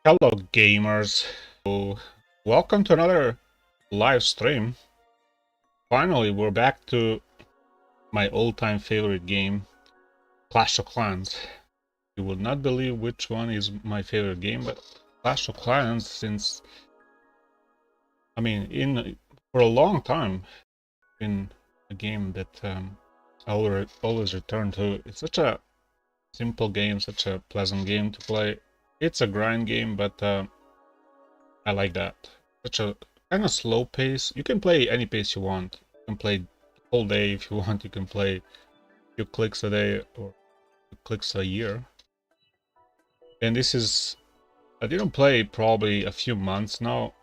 Hello, gamers. So, welcome to another live stream. Finally, we're back to my all-time favorite game, Clash of Clans. You will not believe which one is my favorite game, but Clash of Clans, since for a long time, been a game that I always return to. It's such a simple game, such a pleasant game to play. It's a grind game, but I like that. Such a kind of slow pace. You can play any pace you want. You can play the whole day if you want. You can play a few clicks a day or clicks a year. And this is, I didn't play probably a few months now.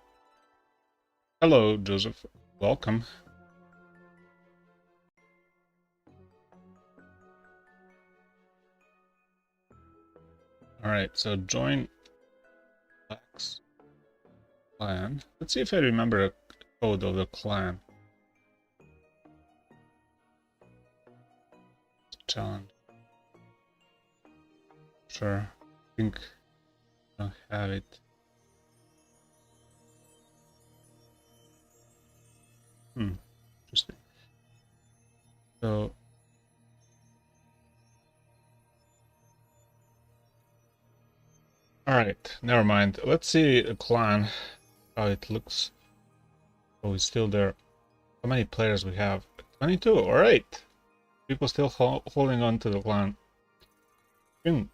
Hello, Joseph. Welcome. Alright, so join Black's clan. Let's see if I remember the code of the clan. Challenge. Sure. I think I don't have it. Interesting. So alright, never mind. Let's see a clan, how it looks. Oh, it's still there. How many players we have? 22, alright. People still holding on to the clan. Been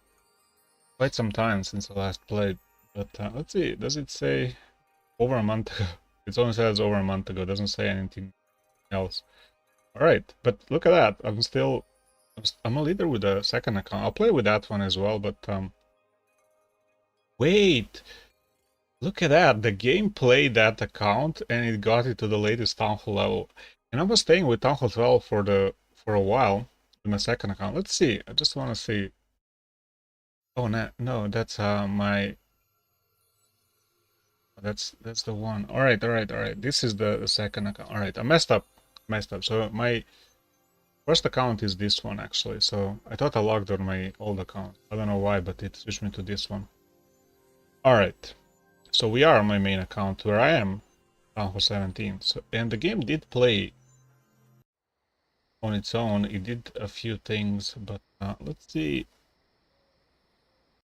quite some time since I last played. But let's see, does it say over a month ago? It only says over a month ago, doesn't say anything else. Alright, but look at that. I'm a leader with a second account. I'll play with that one as well, but wait! Look at that, the game played that account and it got it to the latest Town Hall level. And I was staying with Town Hall 12 for a while with my second account. Let's see, I just want to see. Oh no, that's my that's the one. Alright. This is the second account. Alright, I messed up. So my first account is this one actually. So I thought I logged on my old account. I don't know why, but it switched me to this one. Alright. So we are on my main account where I am, Town Hall 17. So and the game did play on its own. It did a few things, but let's see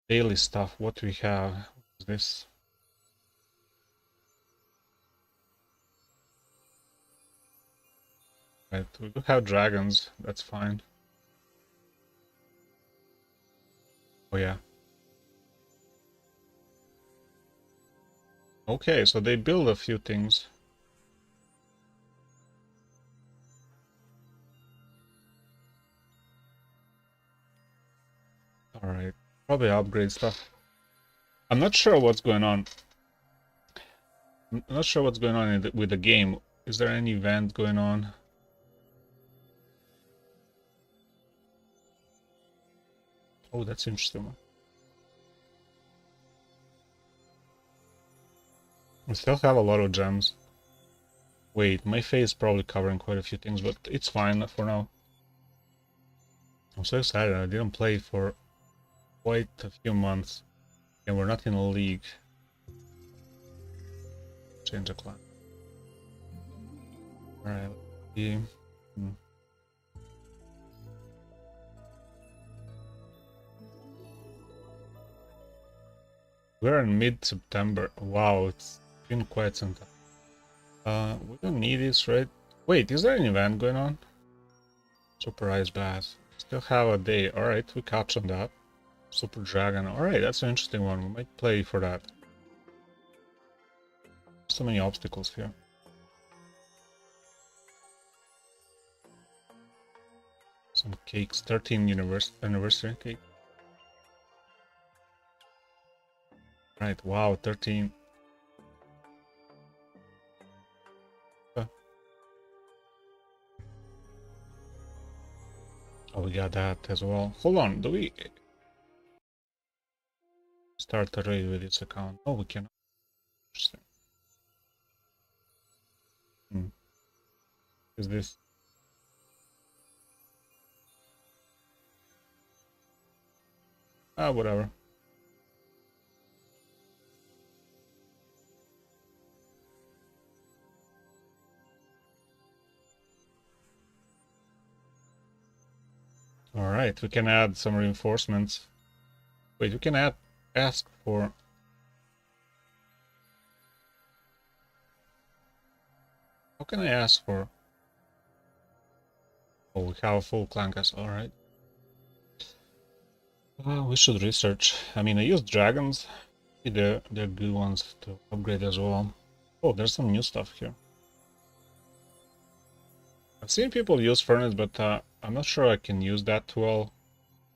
daily stuff. What we have is this. Right, we do have dragons. That's fine. Oh yeah. Okay, so they build a few things. Alright, probably upgrade stuff. I'm not sure what's going on. I'm not sure what's going on with the game. Is there any event going on? Oh, that's interesting. We still have a lot of gems. Wait, my face is probably covering quite a few things, but it's fine for now. I'm so excited. I didn't play for quite a few months, and we're not in a league. Change the clan. Alright, let's see. We're in mid-September. Wow, it's been quite some time. We don't need this, right? Wait, is there an event going on? Super Ice Bass. Still have a day. Alright, we catch on that. Super Dragon. Alright, that's an interesting one. We might play for that. So many obstacles here. Some cakes. 13th anniversary cake. Right, wow, 13. Oh, we got that as well. Hold on, do we start a raid with this account? Oh, we cannot. Interesting. Is this? Ah, whatever. Alright, we can add some reinforcements. Wait, we can ask for... How can I ask for... Oh, we have a full clan castle, alright. We should research. I mean, I use dragons. They're good ones to upgrade as well. Oh, there's some new stuff here. I've seen people use furnace, but I'm not sure I can use that well.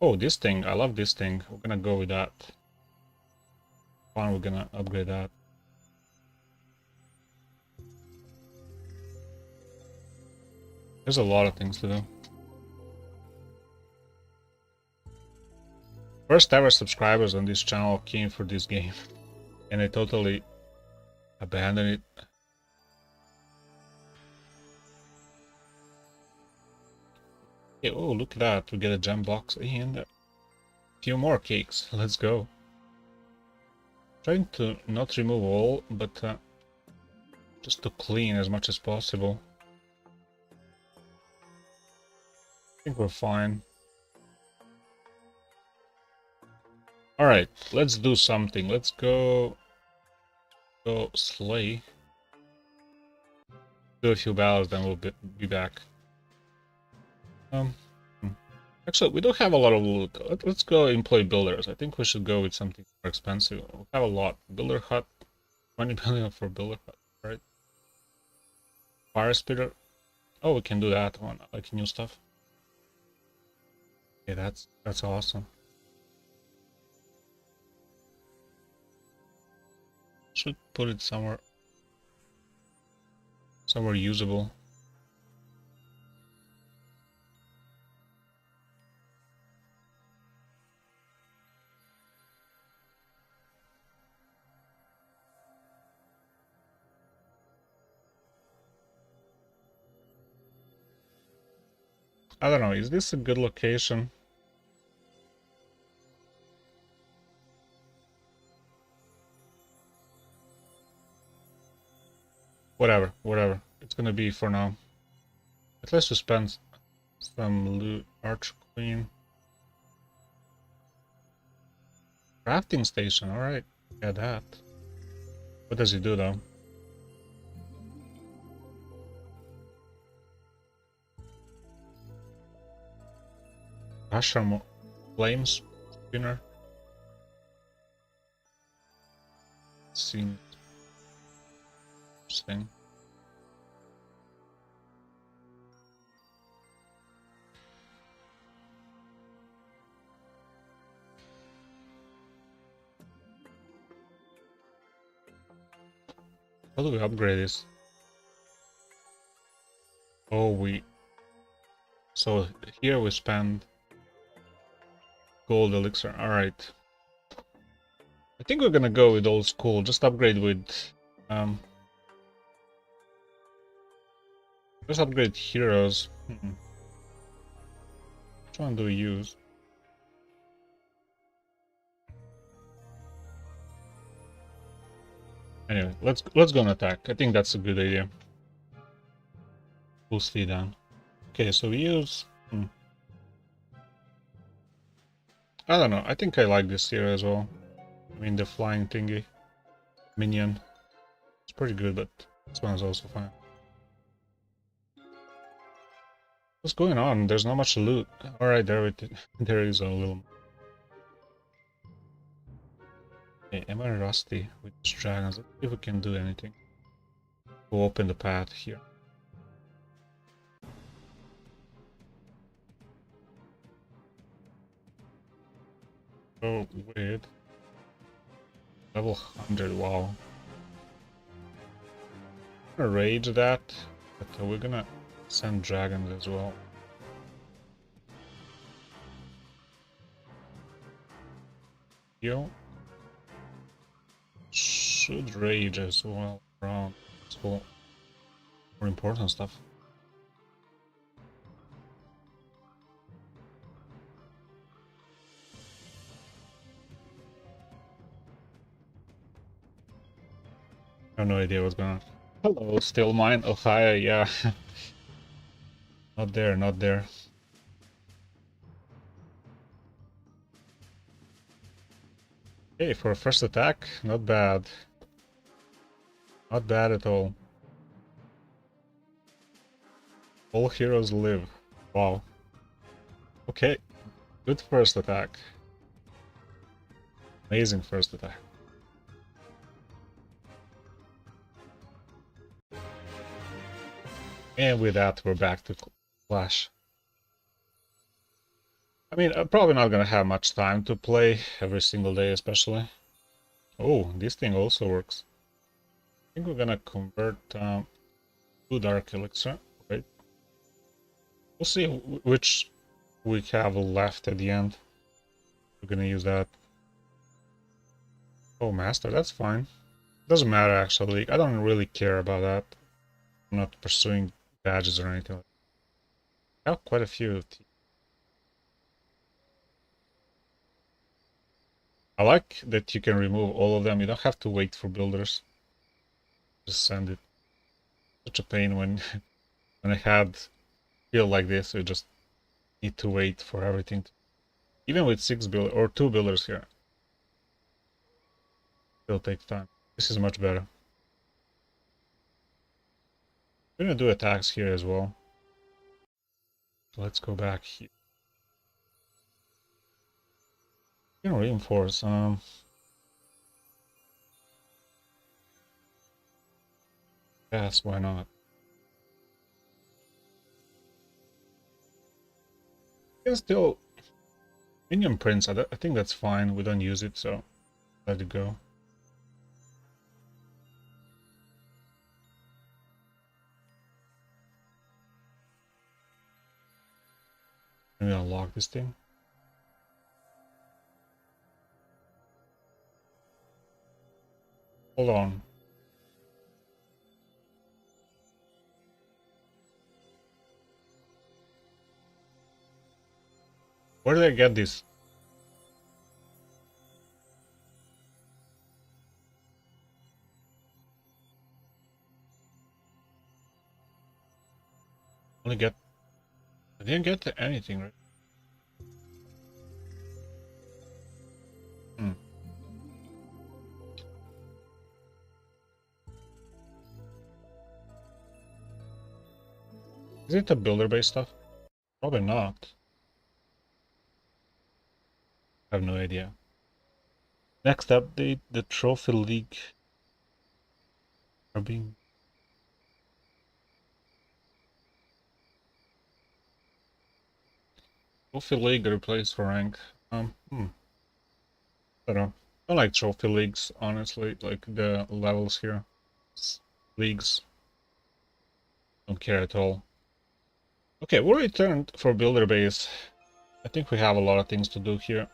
Oh, this thing. I love this thing. We're gonna go with that. Fine, we're gonna upgrade that. There's a lot of things to do. First ever subscribers on this channel came for this game. And I totally abandoned it. Okay, oh, look at that. We get a gem box and a few more cakes. Let's go. Trying to not remove all, but just to clean as much as possible. I think we're fine. Alright, let's do something. Let's go slay. Do a few battles, then we'll be back. Actually, we don't have a lot of loot. Let's go employ builders. I think we should go with something more expensive. We have a lot. Builder hut, 20 million for builder hut, right? Fire spitter. Oh, we can do that one. I like new stuff. Yeah, that's awesome. Should put it somewhere usable. I don't know, is this a good location? Whatever. It's gonna be for now. At least we spend some loot. Arch Queen. Crafting station, alright. Yeah, that. What does it do though? Mushroom flames spinner. Seems interesting. How do we upgrade this? Oh, so here we spend gold elixir. Alright. I think we're gonna go with old school. Just upgrade with just upgrade heroes. Which one do we use? Anyway, let's go and attack. I think that's a good idea. Full speed down. Okay, so we use I don't know, I think I like this here as well. I mean the flying thingy. Minion. It's pretty good, but this one is also fine. What's going on? There's not much loot. Alright, there is a little. Okay, am I rusty with these dragons? Let's see if we can do anything. We'll open the path here. Oh, weird. Level 100, wow. I'm gonna rage that, but we're gonna send dragons as well. You should rage as well around school. More important stuff. I have no idea what's going on. Hello, still mine. Oh, hi, yeah. Not there. Okay, for a first attack, not bad. Not bad at all. All heroes live. Wow. Okay, good first attack. Amazing first attack. And with that, we're back to Clash. I mean, I'm probably not gonna have much time to play every single day, especially. Oh, this thing also works. I think we're gonna convert to Dark Elixir. Right? We'll see which we have left at the end. We're gonna use that. Oh, Master, that's fine. Doesn't matter, actually. I don't really care about that. I'm not pursuing badges or anything. I have quite a few. I like that you can remove all of them. You don't have to wait for builders. Just send it. Such a pain when when I had build like this, you just need to wait for everything. Even with 6 build or 2 builders here, it'll take time. This is much better. I'm gonna do attacks here as well. So let's go back here. I'm gonna reinforce. Yes, why not? You can still minion prints. I think that's fine. We don't use it, so let it go. Maybe unlock this thing. Hold on. Where did I get this? Only get. I didn't get anything, right? Hmm. Is it the builder-based stuff? Probably not. I have no idea. Next update, the Trophy League are being... Trophy League replaced for rank. I don't know. I like Trophy Leagues, honestly. Like the levels here. Leagues. Don't care at all. Okay, we returned for Builder Base. I think we have a lot of things to do here.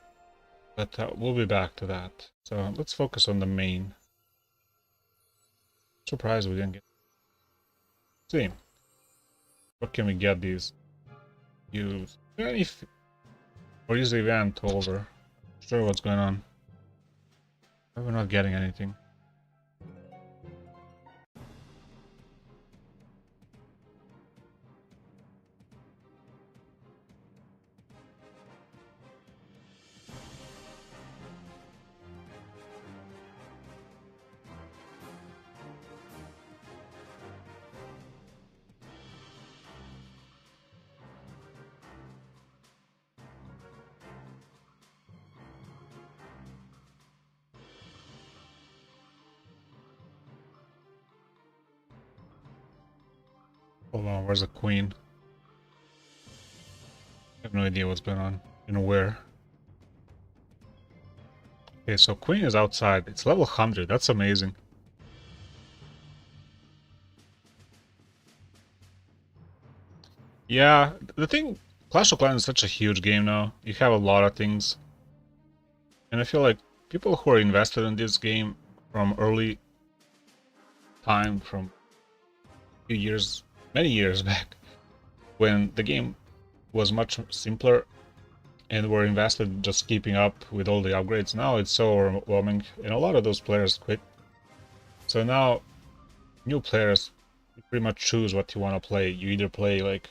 But we'll be back to that. So let's focus on the main. Surprised we didn't get... See. What can we get these? Use. If... Or use the event over. Sure what's going on. We're not getting anything. Hold on, where's the queen? I have no idea what's going on. And where. Okay, so queen is outside. It's level 100. That's amazing. Yeah, the thing... Clash of Clans is such a huge game now. You have a lot of things. And I feel like people who are invested in this game from early time, from a few years, many years back, when the game was much simpler and were invested just keeping up with all the upgrades. Now it's so overwhelming, and a lot of those players quit. So now, new players, you pretty much choose what you want to play. You either play like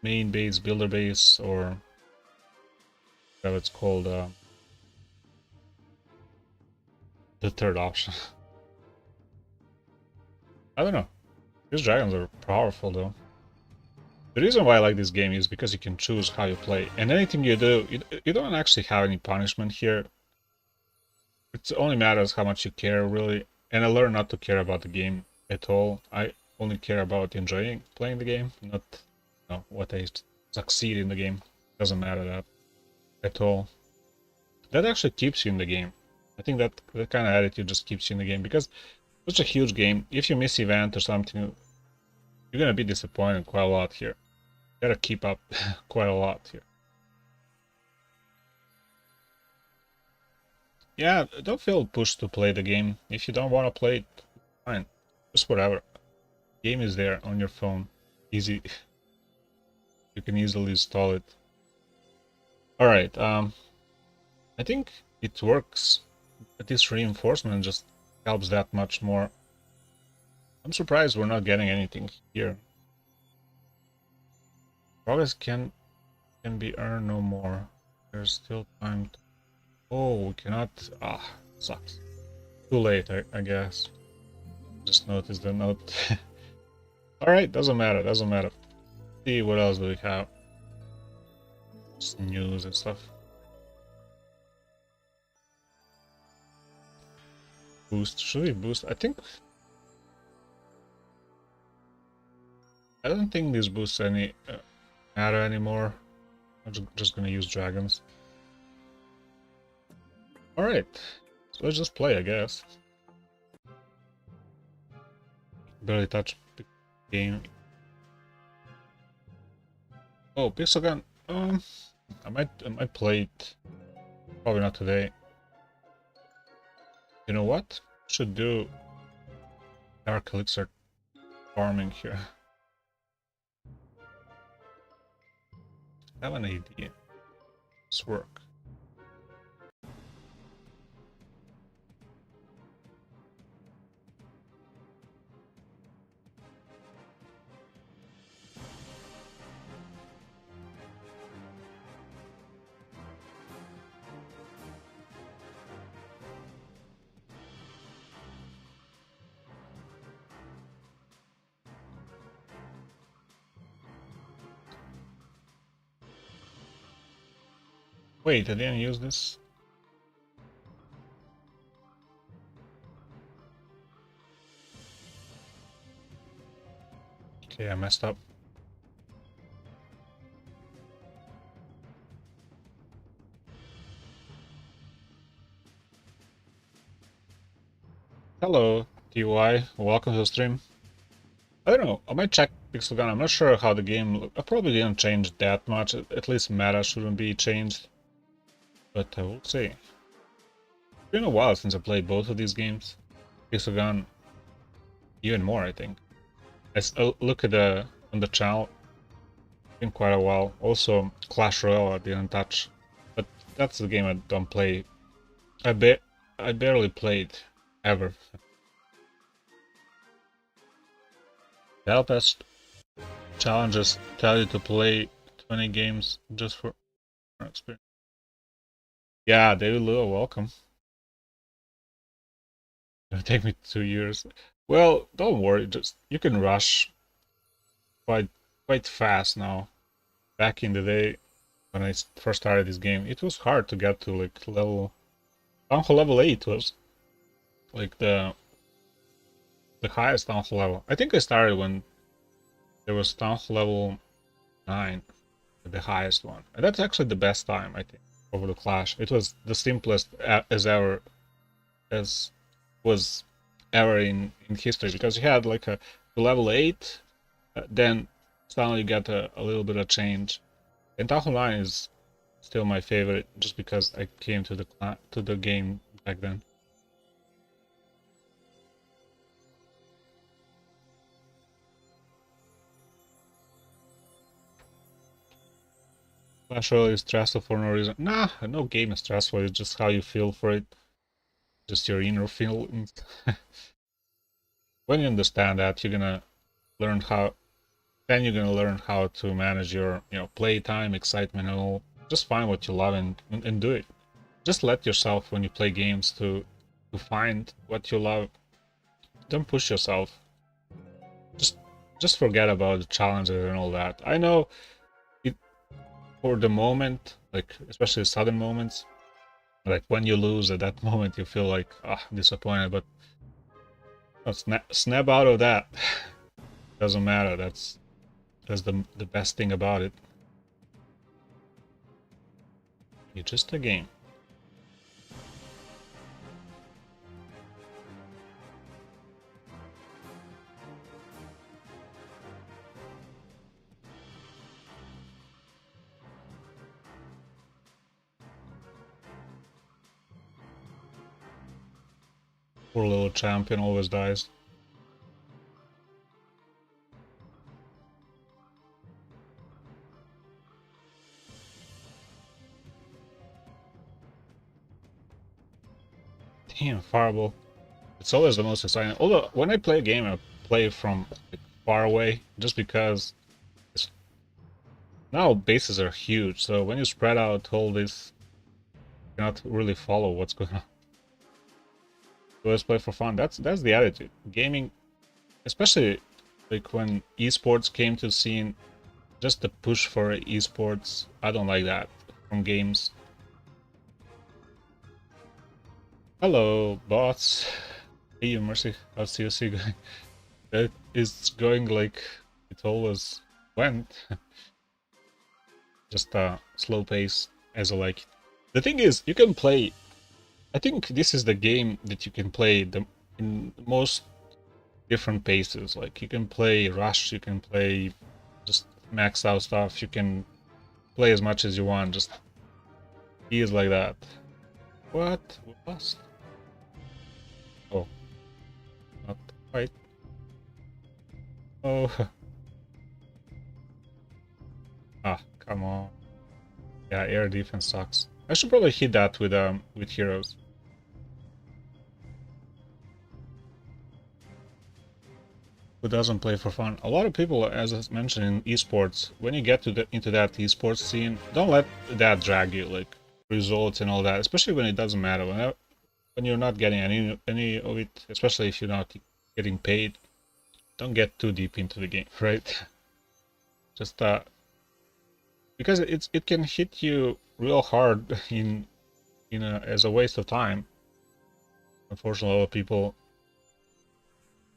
main base, builder base, or whatever it's called. the third option. I don't know. These dragons are powerful though. The reason why I like this game is because you can choose how you play, and anything you do, you don't actually have any punishment here. It only matters how much you care, really. And I learned not to care about the game at all. I only care about enjoying playing the game, not what I succeed in the game. Doesn't matter that at all. That actually keeps you in the game. I think that kind of attitude just keeps you in the game, because it's such a huge game. If you miss event or something, you're gonna be disappointed quite a lot here. You gotta keep up quite a lot here. Yeah, don't feel pushed to play the game. If you don't want to play it, fine. Just whatever. Game is there on your phone. Easy. You can easily install it. Alright, I think it works. But this reinforcement just helps that much more. I'm surprised we're not getting anything here. Progress can be earned no more. There's still time to... Oh, we cannot... Ah, sucks. Too late, I guess. Just noticed the note. Alright, doesn't matter, doesn't matter. See what else do we have. Just news and stuff. Boost, should we boost? I don't think these boosts any matter anymore. I'm just gonna use dragons. Alright, so let's just play, I guess. Barely touch the game. Oh, pixel gun. I might play it. Probably not today. You know what? Should do dark elixir farming here. I have an idea. Let's work. Wait, I didn't use this? Okay, I messed up. Hello, TY. Welcome to the stream. I don't know, I might check Pixel Gun. I'm not sure how the game... I probably didn't change that much. At least meta shouldn't be changed. But I will see. It's been a while since I played both of these games. Pixel Gun, even more, I think. I look at on the channel. It's been quite a while. Also, Clash Royale I didn't touch. But that's the game I don't play. I barely played ever. Help us challenges tell you to play 20 games just for experience. Yeah, David Lua, welcome. It'll take me 2 years. Well, don't worry, just you can rush quite fast now. Back in the day when I first started this game, it was hard to get to like Town Hall level 8 was like the highest Town Hall level. I think I started when there was Town Hall level 9, the highest one. And that's actually the best time, I think, over the Clash. It was the simplest as was ever in history, because you had like a level 8, then suddenly you get a little bit of change. And Town Hall 9 is still my favorite, just because I came to the game back then. Clash Royale is stressful for no reason. Nah, no game is stressful, it's just how you feel for it. Just your inner feelings. When you understand that, you're gonna learn how to manage your, playtime, excitement, and all. Just find what you love and do it. Just let yourself, when you play games, to to find what you love. Don't push yourself. Just just forget about the challenges and all that. I know it for the moment, like especially sudden moments, like when you lose at that moment, you feel like disappointed. But snap out of that. Doesn't matter. That's the best thing about it. It's just a game. Poor little champion always dies. Damn, fireball. It's always the most exciting. Although when I play a game, I play from like, far away, just because now bases are huge. So when you spread out all this, you cannot really follow what's going on. So let's play for fun. That's the attitude. Gaming, especially like when esports came to the scene, just the push for esports. I don't like that from games. Hello, bots. Hey, Mercy. How's COC going? It is going like it always went. Just a slow pace as I like it. The thing is, you can play. I think this is the game that you can play in most different paces. Like you can play rush, you can play just maxed out stuff, you can play as much as you want. Just he is like that. What? We lost. Oh, not quite. Oh, come on. Yeah, air defense sucks. I should probably hit that with heroes. Who doesn't play for fun? A lot of people, as I mentioned in esports, when you get into that esports scene, don't let that drag you, like results and all that. Especially when it doesn't matter. When you're not getting any of it, especially if you're not getting paid, don't get too deep into the game, right? Just because it can hit you real hard as a waste of time. Unfortunately, a lot of people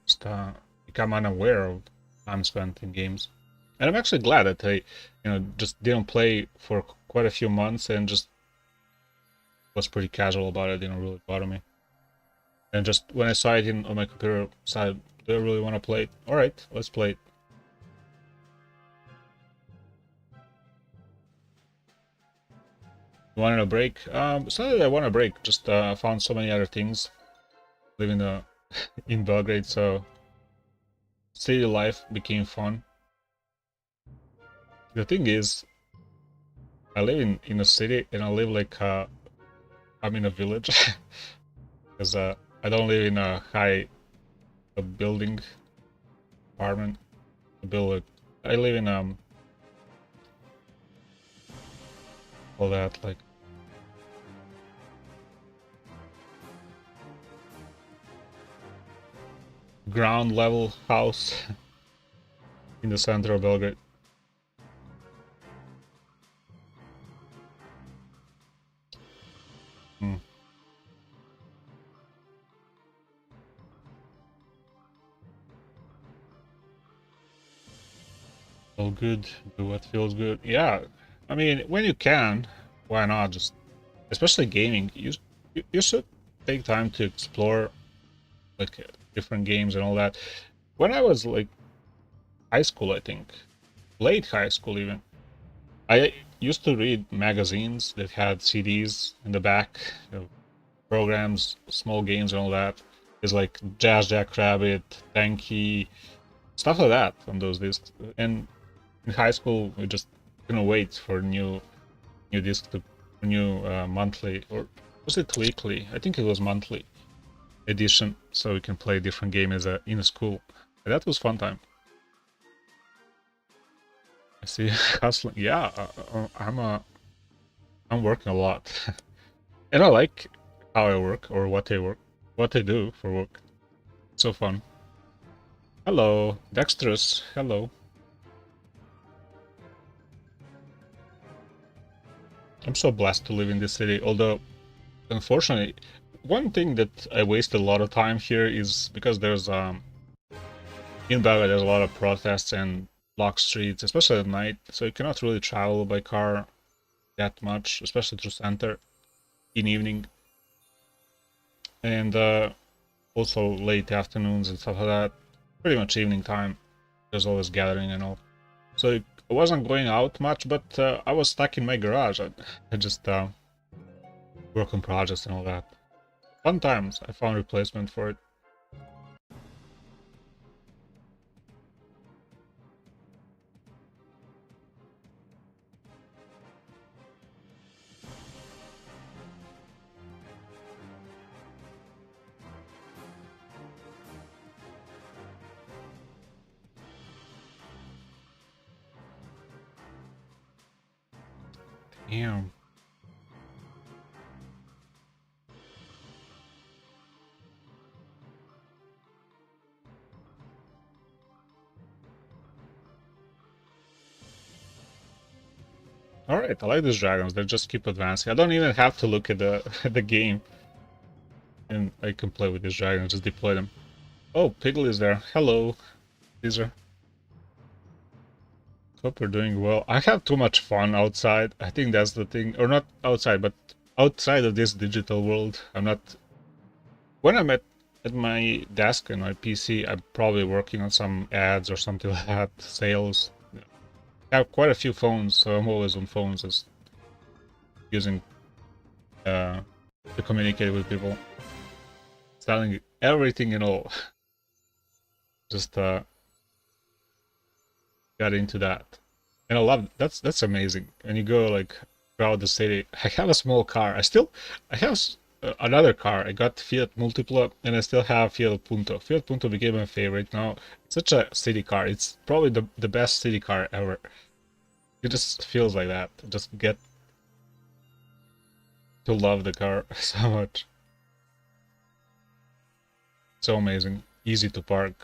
just become unaware of time spent in games. And I'm actually glad that I, just didn't play for quite a few months and just was pretty casual about it. Didn't really bother me. And just when I saw it on my computer side, do I really want to play it? All right, let's play it. You wanted a break? It's not that I want a break. Just found so many other things living in Belgrade, so city life became fun. The thing is, I live in a city and I live like I'm in a village because I don't live in a building apartment. I live in all that like ground level house in the center of Belgrade. Hmm. Feel good, do what feels good. Yeah, I mean, when you can, why not? Just especially gaming, you should take time to explore like different games and all that. When I was like high school, I think, late high school even, I used to read magazines that had CDs in the back, programs, small games and all that. It's like Jazz Jackrabbit, Tanky, stuff like that on those discs. And in high school, we just couldn't wait for new disc to new monthly, or was it weekly? I think it was monthly edition, so we can play different games in a school. And that was fun time. I see hustling. Yeah, I'm working a lot, and I like how I work or what I work. what I do for work. So fun. Hello, Dexterous. Hello. I'm so blessed to live in this city, although, unfortunately, one thing that I waste a lot of time here is because there's in Belgrade there's a lot of protests and blocked streets, especially at night, so you cannot really travel by car that much, especially through center in evening, and also late afternoons and stuff like that. Pretty much evening time. There's always gathering and all. So I wasn't going out much, but I was stuck in my garage. I just work on projects and all that. Fun times. I found replacement for it. Damn. Alright, I like these dragons. They just keep advancing. I don't even have to look at the at the game. And I can play with these dragons, just deploy them. Oh, Piglet is there. Hello, Caesar. Hope you're doing well. I have too much fun outside. I think that's the thing. Or not outside, but outside of this digital world. I'm not... When I'm at my desk and my PC, I'm probably working on some ads or something like that, sales. I have quite a few phones, so I'm always on phones, just using to communicate with people. Selling everything and all. Just got into that. And I love that's amazing. And you go like throughout the city. I have a small car. I have another car. I got Fiat Multipla and I still have Fiat Punto. Fiat Punto became my favorite now. It's such a city car. It's probably the best city car ever. It just feels like that. Just get to love the car so much. So amazing. Easy to park.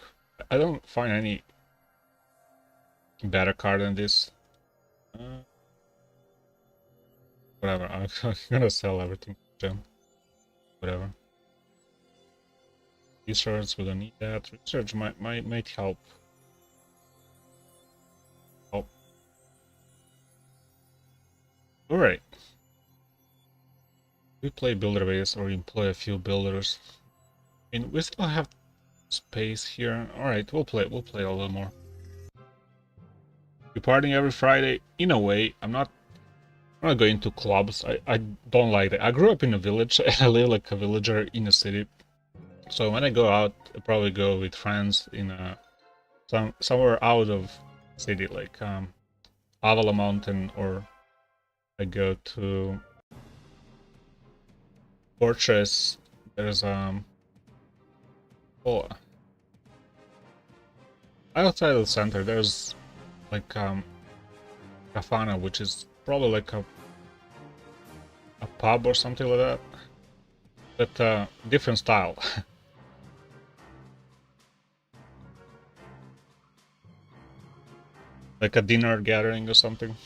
I don't find any better car than this. Whatever. I'm gonna sell everything. Whatever. Research, we don't need that. Research might help. Oh. Alright. We play builder base or employ a few builders. And we still have space here. Alright, we'll play a little more. We're partying every Friday. In a way, I'm not going to clubs. I don't like that. I grew up in a village and I live like a villager in a city. So when I go out, I probably go with friends in somewhere out of city, like Avala Mountain, or I go to Fortress. There's oh, outside of the center there's like Kafana, which is probably like a pub or something like that, but different style. Like a dinner gathering or something.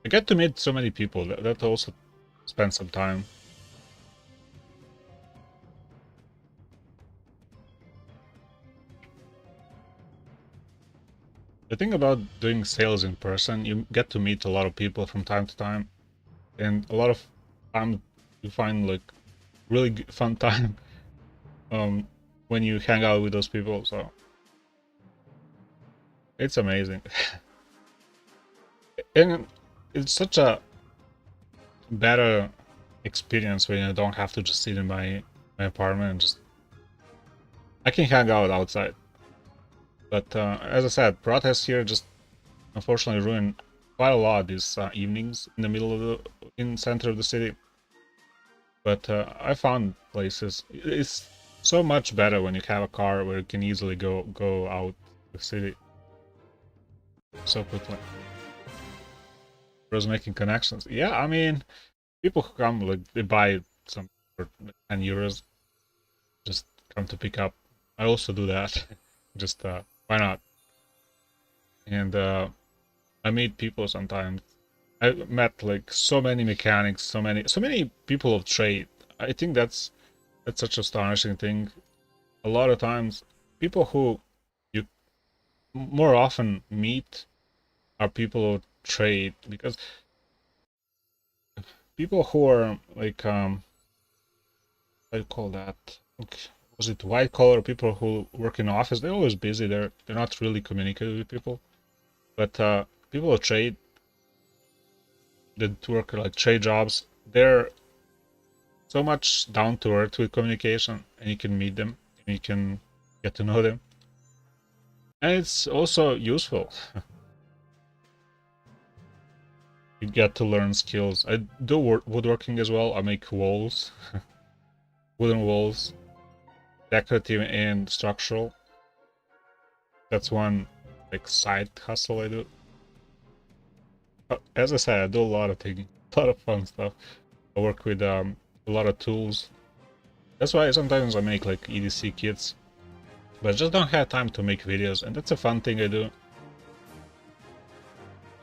I get to meet so many people. That also spend some time. The thing about doing sales in person, you get to meet a lot of people from time to time, and a lot of time you find like really fun time when you hang out with those people. So it's amazing. And it's such a better experience when I don't have to just sit in my apartment and just I can hang out outside. But as I said, protests here just unfortunately ruin quite a lot these evenings in the middle of in center of the city. But I found places. It's so much better when you have a car where you can easily go out the city so quickly. Was making connections. Yeah, I mean, people who come, like, they buy some for like 10 euros, just come to pick up. I also do that. Just why not? And I meet people sometimes. I met like so many mechanics, so many people of trade. I think that's such an astonishing thing. A lot of times, people who you more often meet are people of trade, because people who are like what do you call that? Like, was it white collar people who work in office? They're always busy. They're not really communicating with people. But people of trade that work like trade jobs, they're so much down to earth with communication, and you can meet them and you can get to know them, and it's also useful. You get to learn skills. I do woodworking as well. I make walls, wooden walls, decorative and structural. That's one like side hustle I do. As I said, I do a lot of things, a lot of fun stuff. I work with a lot of tools. That's why sometimes I make like EDC kits, but I just don't have time to make videos, and that's a fun thing I do.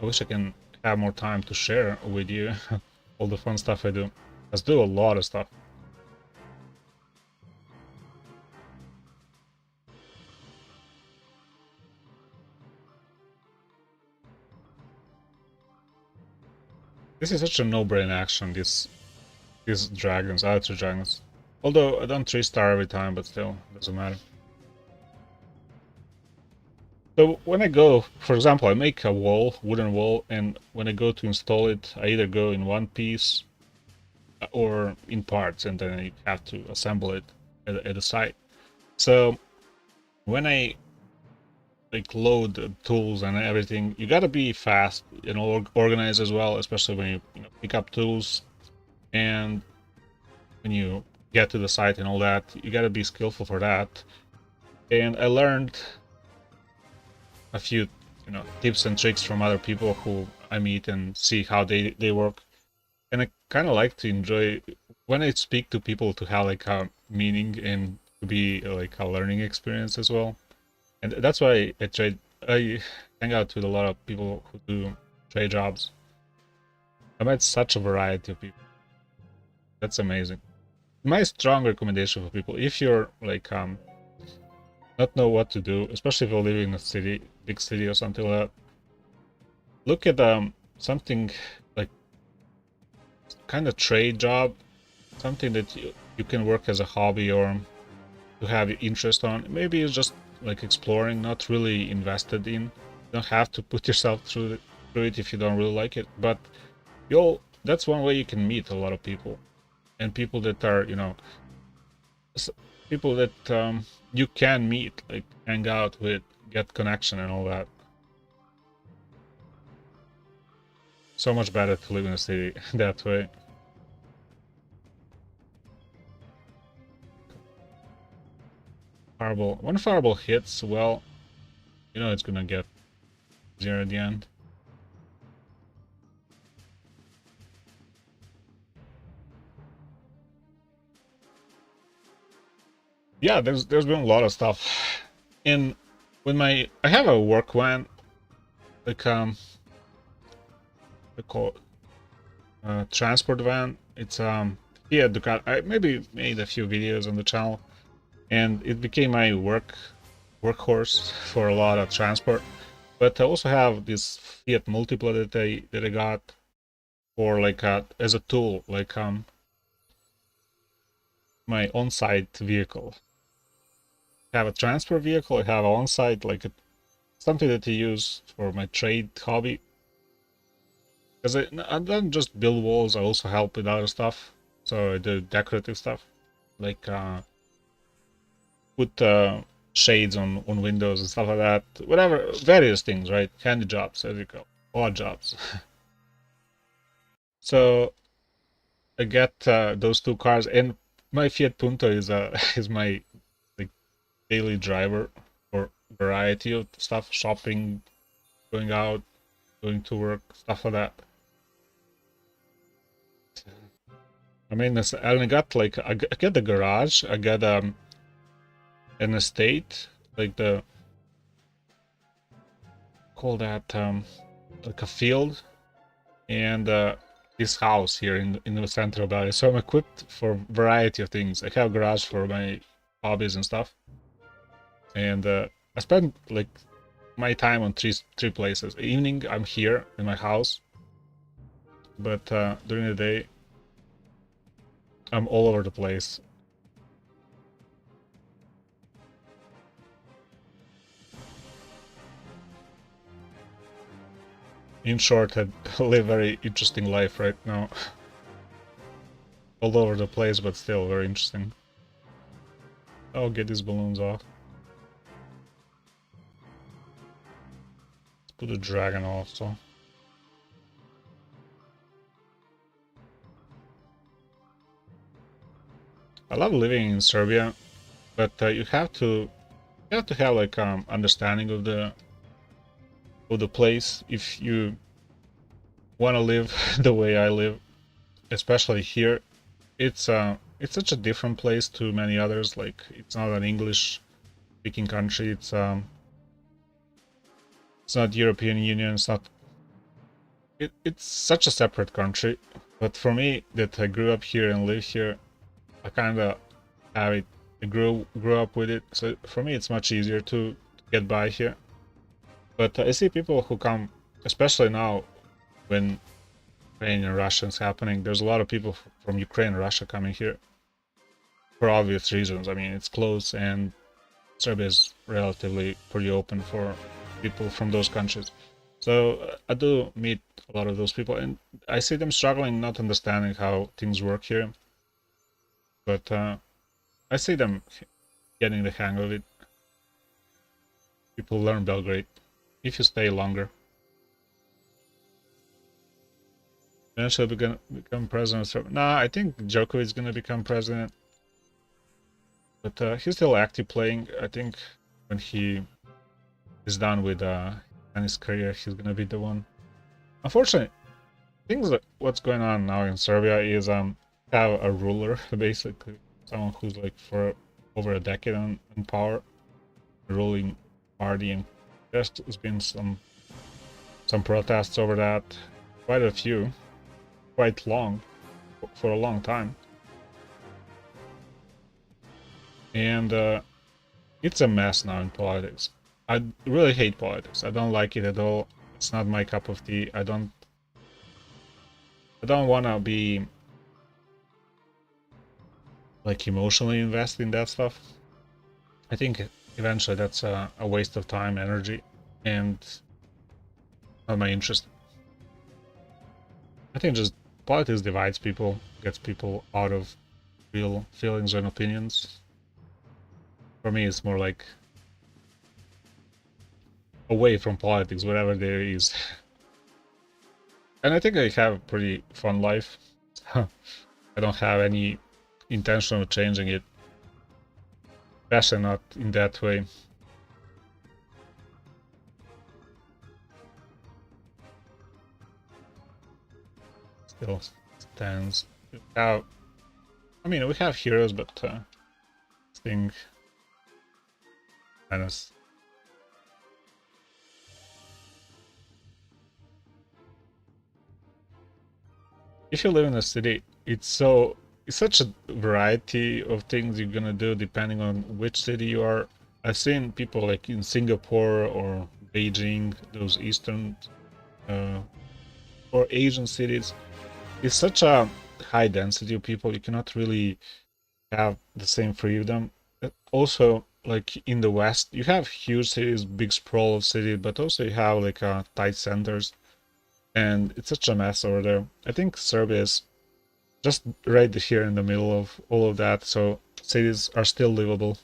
I wish I can have more time to share with you all the fun stuff I do. I do a lot of stuff. This is such a no-brain action, these dragons, outer dragons. Although I don't 3-star every time, but still, doesn't matter. So when I go, for example, I make a wall, wooden wall, and when I go to install it, I either go in one piece or in parts, and then I have to assemble it at the site. So when I like load the tools and everything, you gotta be fast and organized as well, especially when you know, pick up tools, and when you get to the site and all that, you gotta be skillful for that. And I learned a few, you know, tips and tricks from other people who I meet and see how they work. And I kind of like to enjoy when I speak to people to have like a meaning and to be like a learning experience as well. And that's why I hang out with a lot of people who do trade jobs. I met such a variety of people. That's amazing. My strong recommendation for people, if you're like not know what to do, especially if you live in a city, big city or something like that, look at something like kind of trade job, something that you can work as a hobby or to have interest on. Maybe it's just like exploring, not really invested in. You don't have to put yourself through it if you don't really like it. But that's one way you can meet a lot of people, and people that are, you know, people that you can meet, like hang out with, get connection and all that. So much better to live in a city that way. Fireball. When fireball hits, well, you know it's gonna get 0 at the end. Yeah, there's been a lot of stuff. And when I have a work van, like they call it, transport van. It's Fiat Ducat. I maybe made a few videos on the channel, and it became my workhorse for a lot of transport. But I also have this Fiat Multipla that I got for like as a tool, like my on-site vehicle. I have a transport vehicle. I have on-site like something that I use for my trade hobby. Because I don't just build walls. I also help with other stuff. So I do decorative stuff, like put shades on windows and stuff like that. Whatever, various things, right? Handy jobs, as you call, odd jobs. So I get those two cars, and my Fiat Punto is is my like daily driver for variety of stuff, shopping, going out, going to work, stuff like that. I mean, I only got like I got the garage. I got an estate, like the call that like a field, and this house here in the Central Valley. So I'm equipped for a variety of things. I have a garage for my hobbies and stuff, and I spend like my time on three places. Evening, I'm here in my house, but during the day, I'm all over the place. In short, I live a very interesting life right now. All over the place, but still very interesting. I'll get these balloons off. Let's put the dragon off, so. I love living in Serbia, but you have to have like understanding of the place if you want to live the way I live, especially here. It's such a different place to many others. Like it's not an English speaking country. It's not European Union. It's such a separate country. But for me, that I grew up here and live here, I kind of have it. I grew up with it. So for me, it's much easier to get by here. But I see people who come, especially now when Ukraine and Russia is happening. There's a lot of people from Ukraine and Russia coming here for obvious reasons. I mean, it's close and Serbia is relatively pretty open for people from those countries. So I do meet a lot of those people, and I see them struggling, not understanding how things work here. But I see them getting the hang of it. People learn Belgrade if you stay longer. Eventually, we're gonna become president. Nah, I think Djokovic is gonna become president, but he's still active playing. I think when he is done with his career, he's gonna be the one. Unfortunately, things that what's going on now in Serbia is have a ruler basically, someone who's like for over a decade in power, ruling party, and there's been some protests over that, quite a few, quite long, for a long time, and it's a mess now in politics. I really hate politics. I don't like it at all. It's not my cup of tea. I don't want to be like emotionally invested in that stuff. I think eventually that's a waste of time, energy, and not my interest. I think just politics divides people, gets people out of real feelings and opinions. For me, it's more like away from politics, whatever there is. And I think I have a pretty fun life. I don't have any intention of changing it, especially not in that way. Still stands. I mean, we have heroes, but I think kind of. If you live in a city, it's such a variety of things you're gonna do depending on which city you are. I've seen people like in Singapore or Beijing, those Eastern uh, or Asian cities. It's such a high density of people. You cannot really have the same freedom. Also, like in the West, you have huge cities, big sprawl of cities, but also you have like tight centers, and it's such a mess over there. I think Serbia is just right here in the middle of all of that, so cities are still livable,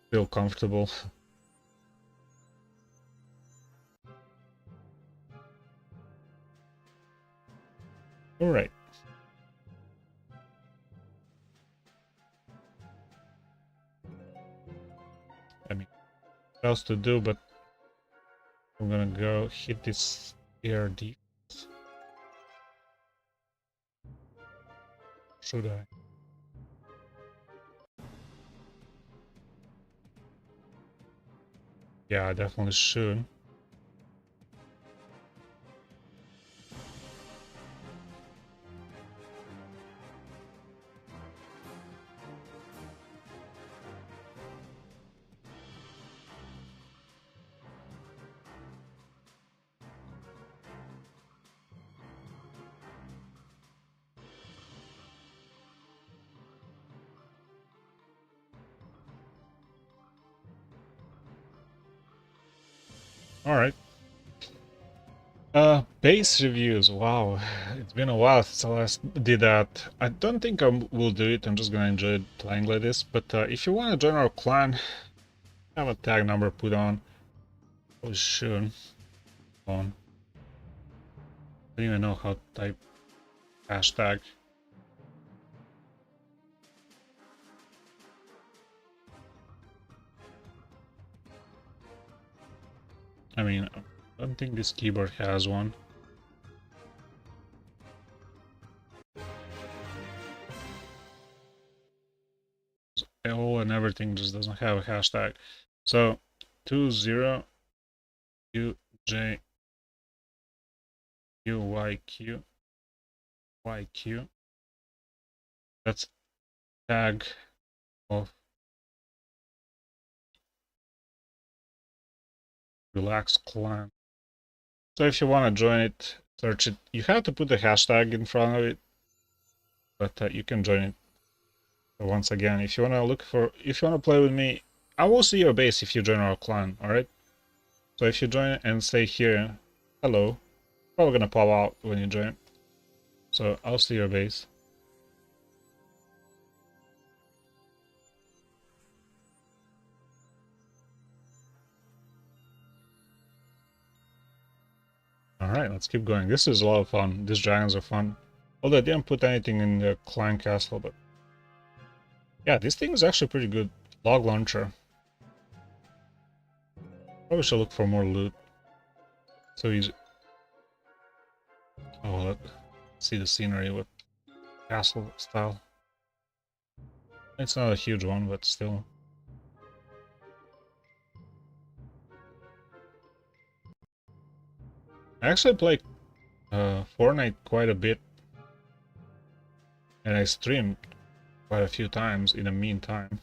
still comfortable. All right. I mean, what else to do? But I'm gonna go hit this air deep. should I? Yeah, I definitely should. All right. Base reviews. Wow, it's been a while since I last did that. I don't think I will do it. I'm just gonna enjoy playing like this. But if you want to join our clan, have a tag number put on. Oh, sure. On. I don't even know how to type hashtag. I mean, I don't think this keyboard has one. All and everything just doesn't have a hashtag. So 20 UJ UYQ YQ. That's tag of relax clan. So if you want to join it, search it. You have to put the hashtag in front of it, but you can join it. So once again, if you want to if you want to play with me, I will see your base if you join our clan. All right. So if you join and say here, hello, probably gonna pop out when you join. So I'll see your base. Alright, let's keep going. This is a lot of fun. These dragons are fun. Although I didn't put anything in the clan castle, but yeah, this thing is actually pretty good. Log launcher. Probably should look for more loot. So easy. Oh, let's see the scenery with castle style. It's not a huge one, but still. I actually play Fortnite quite a bit, and I streamed quite a few times in the meantime.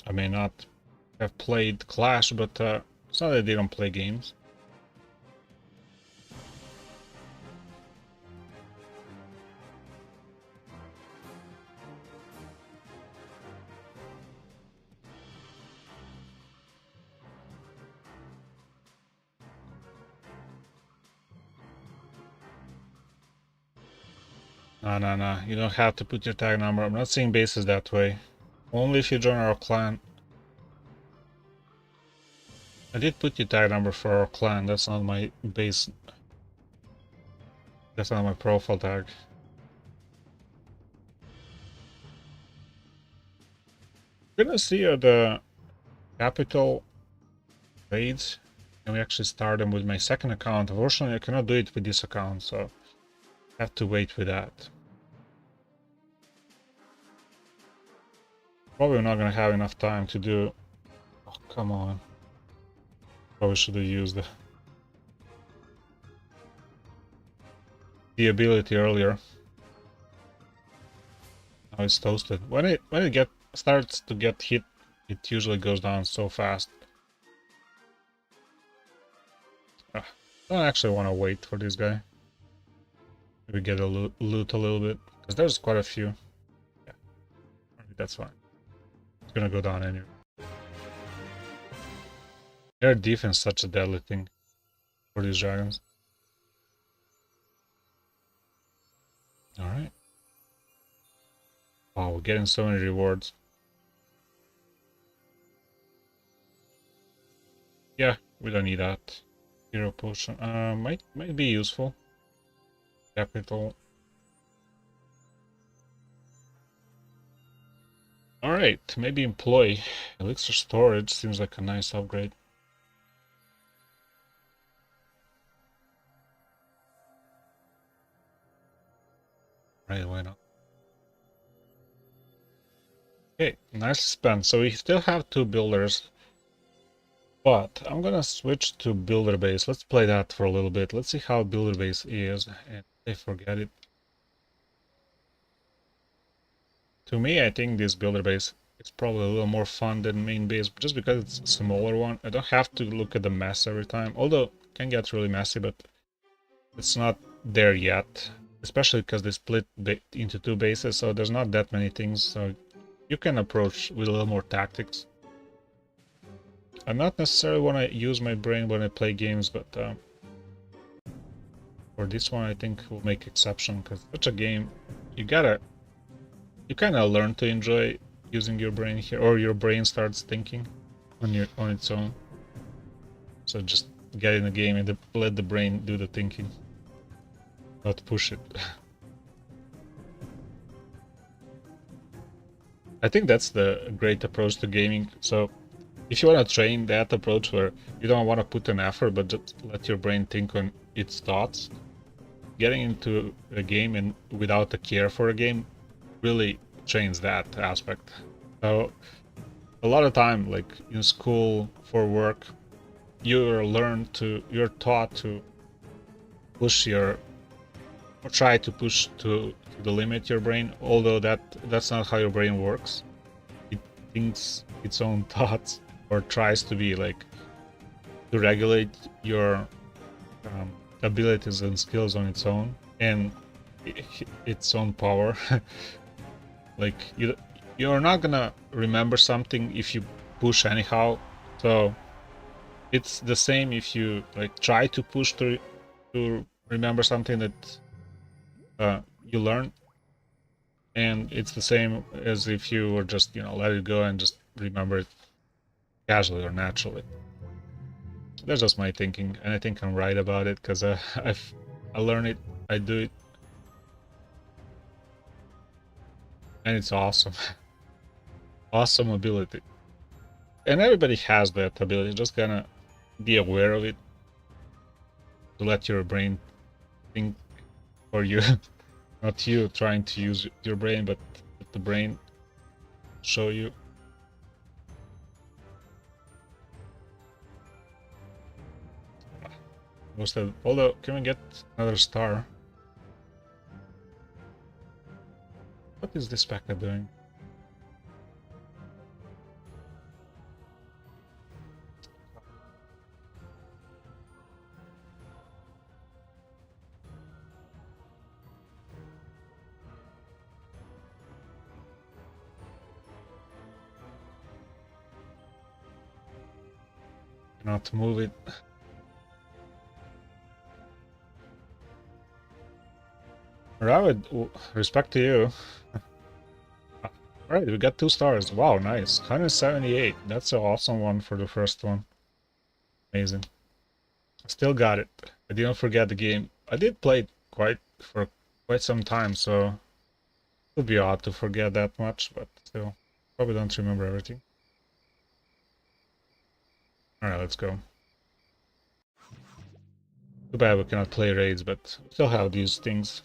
I may not have played Clash, but it's not that I didn't play games. No. You don't have to put your tag number. I'm not seeing bases that way. Only if you join our clan. I did put your tag number for our clan. That's not my base. That's not my profile tag. We're gonna see the capital raids. And we actually start them with my second account. Unfortunately, I cannot do it with this account, so I have to wait with that. Probably not gonna have enough time to do. Oh, come on. Probably should have used the ability earlier. Now it's toasted. When it starts to get hit, it usually goes down so fast. I don't actually want to wait for this guy. Maybe get a loot a little bit, because there's quite a few. Yeah, that's fine. It's gonna go down anyway. Their defense is such a deadly thing for these dragons. Alright. Wow, we're getting so many rewards. Yeah, we don't need that. Hero potion. Might be useful. Capital. Alright, maybe employee. Elixir storage seems like a nice upgrade. Right, why not? Okay, nice spend. So we still have two builders, but I'm gonna switch to builder base. Let's play that for a little bit. Let's see how builder base is, and I forget it. To me, I think this builder base is probably a little more fun than main base, just because it's a smaller one. I don't have to look at the mess every time, although it can get really messy, but it's not there yet. Especially because they split into two bases, so there's not that many things, so you can approach with a little more tactics. I not necessarily want to use my brain when I play games, but for this one I think we'll make exception, because such a game, you kind of learn to enjoy using your brain here, or your brain starts thinking on its own. So just get in the game and let the brain do the thinking, not push it. I think that's the great approach to gaming. So if you want to train that approach where you don't want to put an effort but just let your brain think on its thoughts, getting into a game and without a care for a game really trains that aspect. So a lot of time, like in school for work, you're taught to push your or try to push to the limit your brain, although that's not how your brain works. It thinks its own thoughts, or tries to be like to regulate your abilities and skills on its own and its own power. Like you're not gonna remember something if you push anyhow. So it's the same if you like try to push to remember something that you learn, and it's the same as if you were just let it go and just remember it casually or naturally. That's just my thinking, and I think I'm right about it because I learn it, I do it, and it's awesome. Awesome ability, and everybody has that ability. Just gonna be aware of it to let your brain think for you. Not you trying to use your brain, but let the brain show you. Although, can we get another star? What is this packet doing? Cannot move it. Alright, respect to you. Alright, we got 2 stars. Wow, nice. 178. That's an awesome one for the first one. Amazing. Still got it. I didn't forget the game. I did play it for quite some time, so it would be odd to forget that much, but still, probably don't remember everything. Alright, let's go. Too bad we cannot play raids, but we still have these things.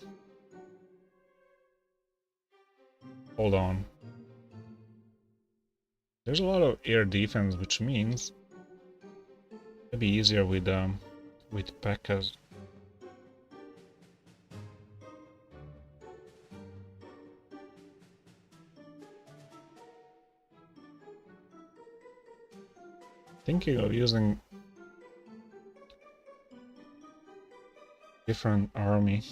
Hold on. There's a lot of air defense, which means it'd be easier with P.E.K.K.A.s. Thinking of using different army.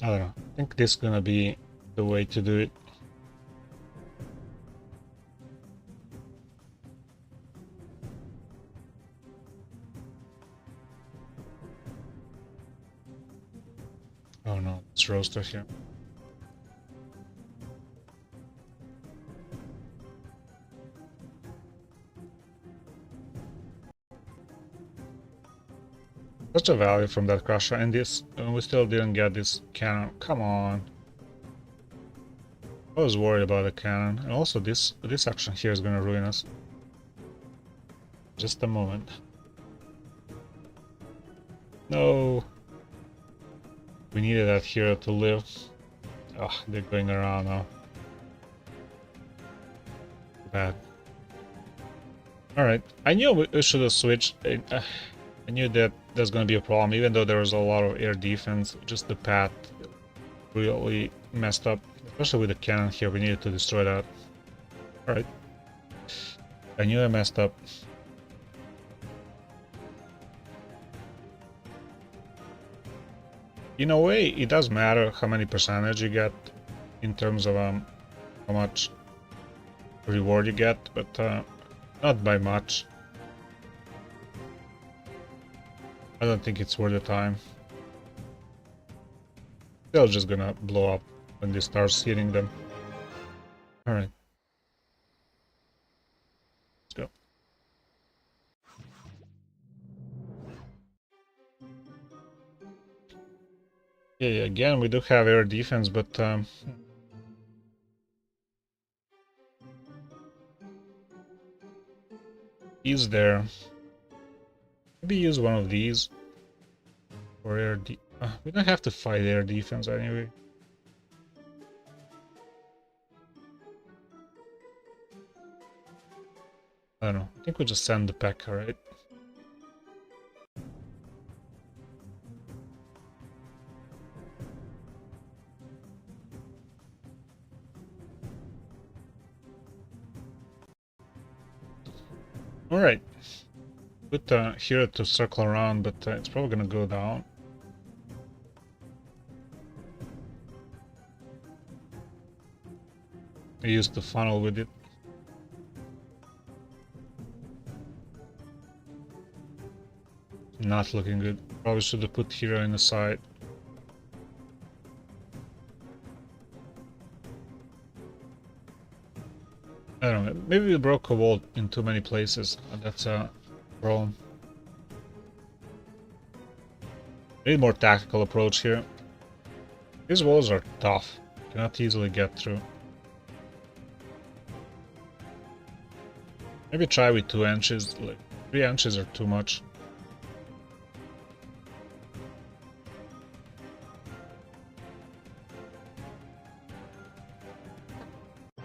I don't know. I think this is gonna be the way to do it. Oh no, it's roaster here. Such a value from that crusher, and this we still didn't get this cannon. Come on. I was worried about the cannon, and also this action here is gonna ruin us. Just a moment. No! We needed that hero to live. Ugh, they're going around now. Bad. Alright, I knew we should have switched. I knew that there's gonna be a problem, even though there was a lot of air defense. Just the path really messed up. Especially with the cannon here, we needed to destroy that. Alright. I knew I messed up. In a way, it does matter how many percentage you get in terms of how much reward you get, but not by much. I don't think it's worth the time. They're just gonna blow up when this starts hitting them. Alright. Let's go. Okay, again, we do have air defense, but he's there. Maybe use one of these for air we don't have to fight air defense anyway. I don't know. I think we just send the P.E.K.K.A, right? Alright. Put here to circle around, but it's probably gonna go down. I used the funnel with it. Not looking good. Probably should have put hero in the side. I don't know. Maybe we broke a wall in too many places. That's a problem. Need more tactical approach here. These walls are tough. Cannot easily get through. Maybe try with 2 inches. Like 3 inches are too much.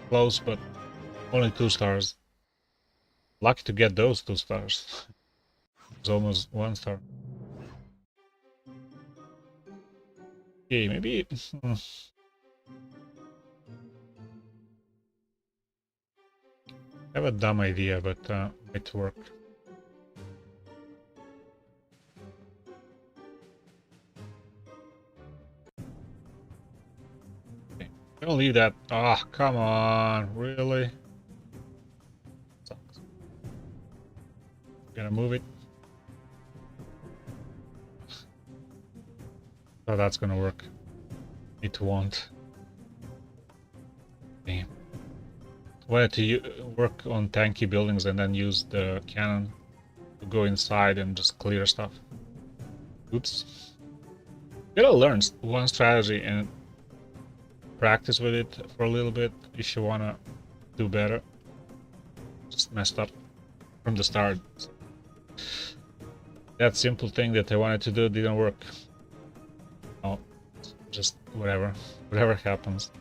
Close, but only 2 stars. Lucky to get those 2 stars. It's almost 1 star. Okay, maybe... I have a dumb idea, but might work. Okay. Gonna leave that. Ah, oh, come on, really? Sucks. Gonna move it. Oh, that's gonna work. It won't. Damn. Wanted to work on tanky buildings and then use the cannon to go inside and just clear stuff. Oops. You gotta learn one strategy and practice with it for a little bit if you wanna do better. Just messed up from the start. That simple thing that I wanted to do didn't work. Oh, just whatever. Whatever happens.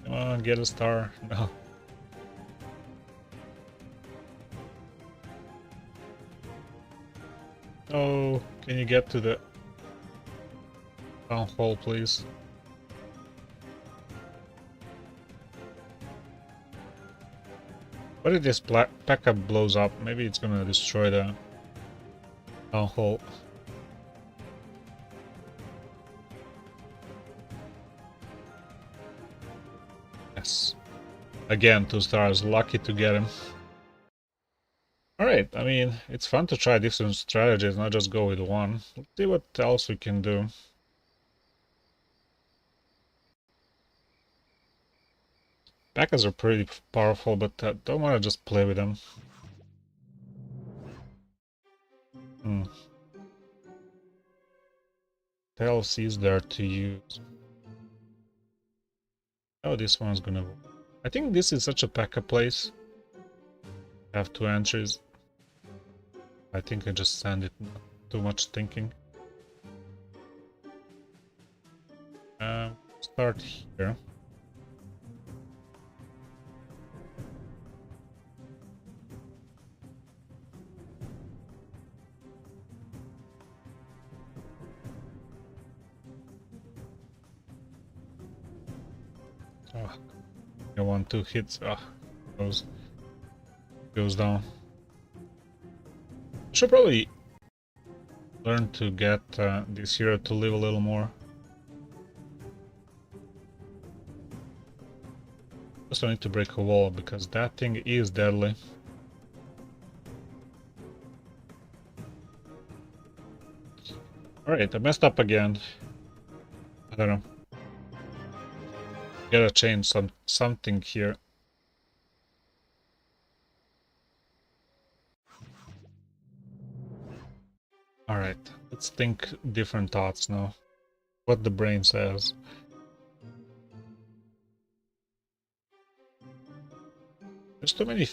Come on, get a star. No. Oh, can you get to the town hall, please? What if this P.E.K.K.A blows up? Maybe it's gonna destroy the town hall. Yes. Again, 2 stars. Lucky to get him. Alright, I mean, it's fun to try different strategies, not just go with one. Let's see what else we can do. P.E.K.K.As are pretty powerful, but don't want to just play with them. What else is there to use? Oh, this one's gonna work. I think this is such a pack place. I have 2 entries. I think I just send it, not too much thinking. Start here. Oh, I want 2 hits. Ah, goes down. Should probably learn to get this hero to live a little more. Just don't need to break a wall because that thing is deadly. Alright, I messed up again. I don't know. Gotta change something here. Alright, let's think different thoughts now. What the brain says. There's too many.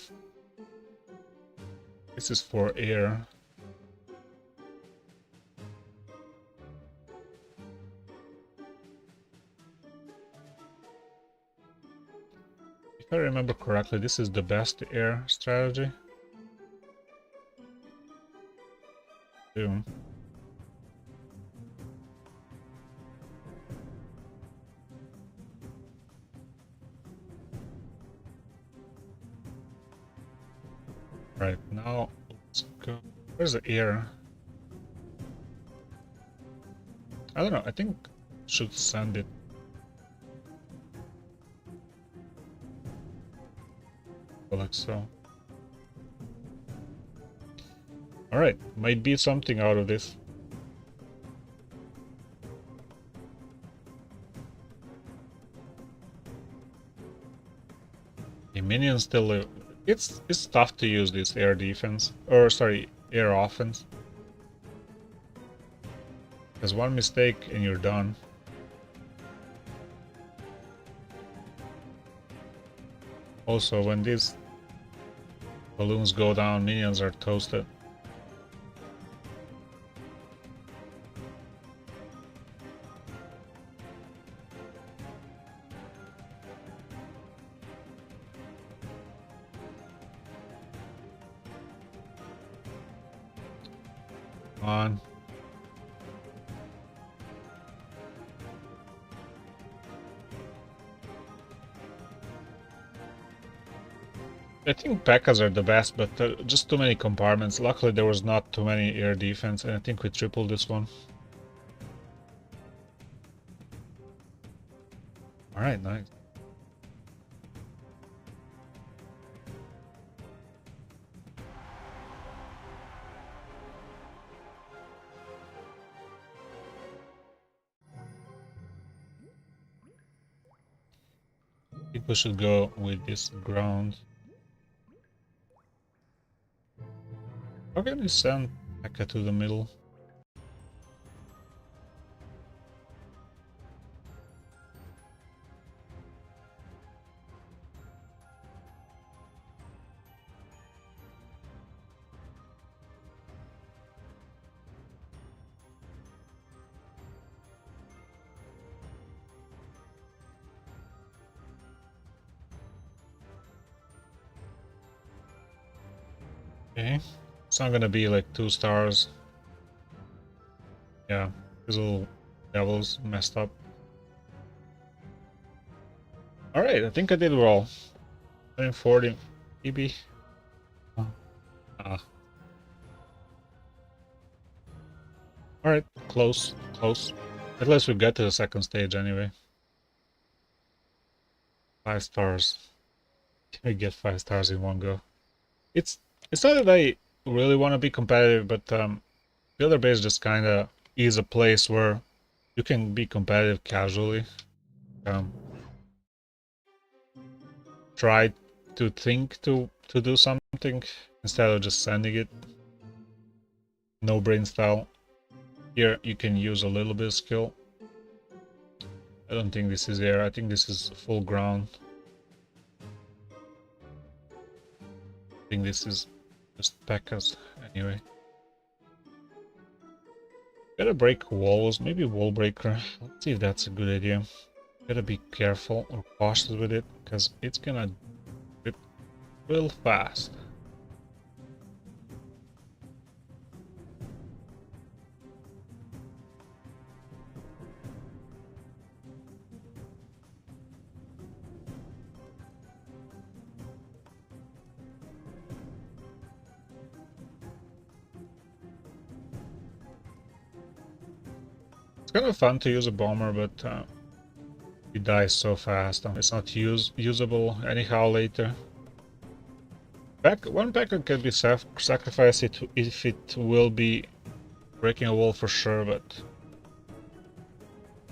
This is for air. If I remember correctly, this is the best air strategy. Boom. Right, now let's go. Where's the air? I don't know, I think I should send it. Like so. Alright, might be something out of this. The minions still live. It's tough to use this air defense. Or sorry, air offense. Because one mistake and you're done. Also, when these balloons go down, minions are toasted. Come on. I think P.E.K.K.A.s are the best, but just too many compartments. Luckily there was not too many air defense, and I think we tripled this one. Alright, nice. I think we should go with this ground. How can we send P.E.K.K.A. to the middle? Okay, it's not gonna be like 2 stars. Yeah, these little devils messed up. Alright, I think I did well. 140, maybe. Ah. Alright, close, close. At least we got to the second stage anyway. 5 stars. Can we get 5 stars in one go? It's not that I really want to be competitive, but the other base just kind of is a place where you can be competitive casually. Try to think to do something instead of just sending it. No brain style. Here you can use a little bit of skill. I don't think this is air. I think this is full ground. I think this is just P.E.K.K.A.s anyway. Gotta break walls, maybe wall breaker. Let's see if that's a good idea. Gotta be careful or cautious with it, because it's gonna rip real fast. It's kind of fun to use a bomber, but it dies so fast. It's not usable anyhow later. One P.E.K.K.A can be sacrificed if it will be breaking a wall for sure, but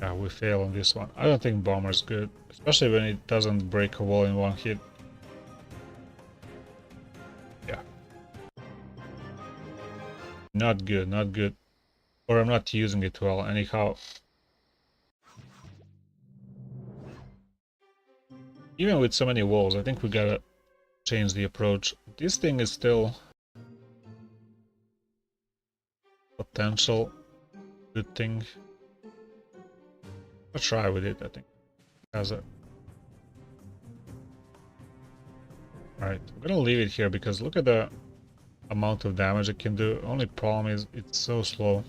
yeah, we fail on this one. I don't think bomber is good, especially when it doesn't break a wall in one hit. Yeah. Not good, not good. Or I'm not using it well, anyhow. Even with so many walls, I think we gotta change the approach. This thing is still potential good thing. I'll try with it, I think. Has a... Alright, I'm gonna leave it here because look at the amount of damage it can do. Only problem is it's so slow.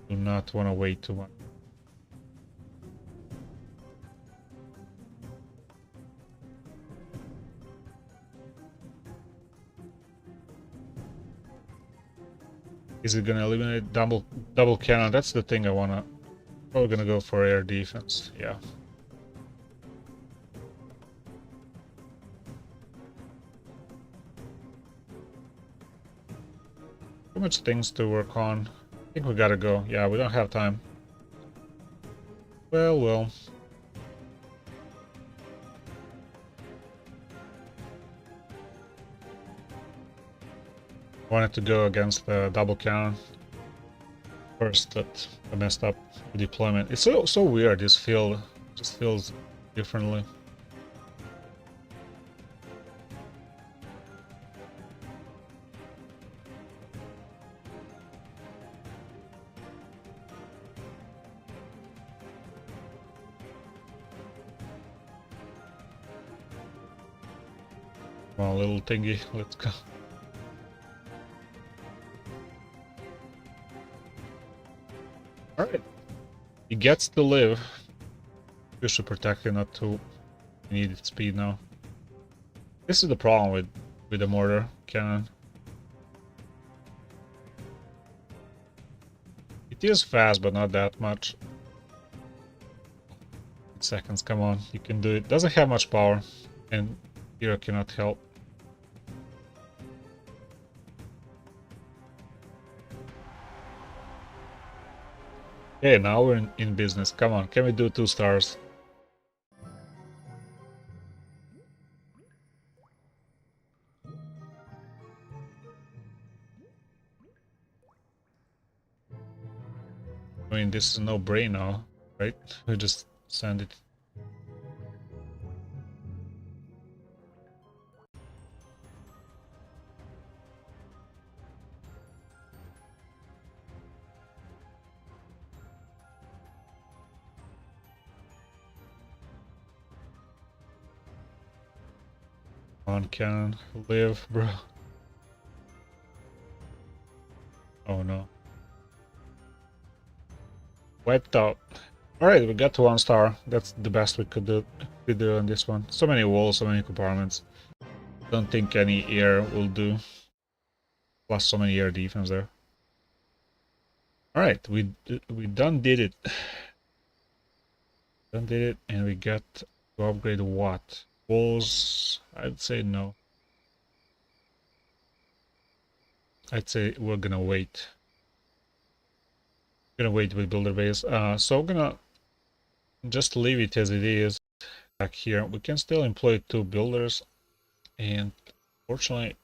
Do not want to wait too much. Is it gonna eliminate double cannon? That's the thing I wanna... Probably gonna go for air defense, yeah. Too much things to work on. I think we gotta go. Yeah, we don't have time. Well, well. Wanted to go against the double cannon first, but I messed up the deployment. It's so weird, this field just feels differently. Come on, little thingy, let's go. Alright. He gets to live. We should protect him, not to need speed now. This is the problem with the mortar cannon. It is fast, but not that much. 8 seconds, come on, you can do it. Doesn't have much power, and Hero cannot help. Okay, now we're in business. Come on, can we do 2 stars? I mean, this is no brain now, right? We just send it. Come on, cannon, live, bro. Oh no. Wiped out. Alright, we got to 1 star. That's the best we could do on this one. So many walls, so many compartments. Don't think any air will do. Plus so many air defense there. Alright, we done did it. Done did it, and we got to upgrade what? Walls, I'd say no. I'd say we're gonna wait. Gonna wait with builder base. So I'm gonna just leave it as it is back here. We can still employ 2 builders, and fortunately,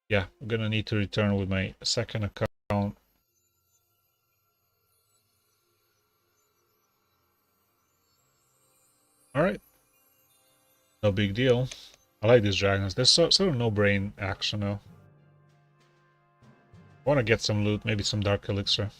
yeah, I'm gonna need to return with my second account. Alright. No big deal. I like these dragons. There's sort of no brain action now. I want to get some loot, maybe some dark elixir.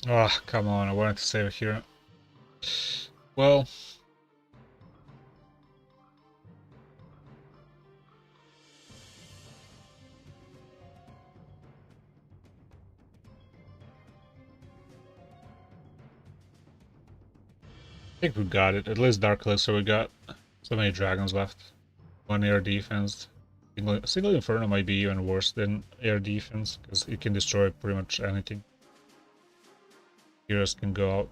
Ah, come on, I wanted to save it here. Well, I think we got it. At least dark elixir we got. So many dragons left. One air defense. Single Inferno might be even worse than air defense, because it can destroy pretty much anything. Heroes can go out.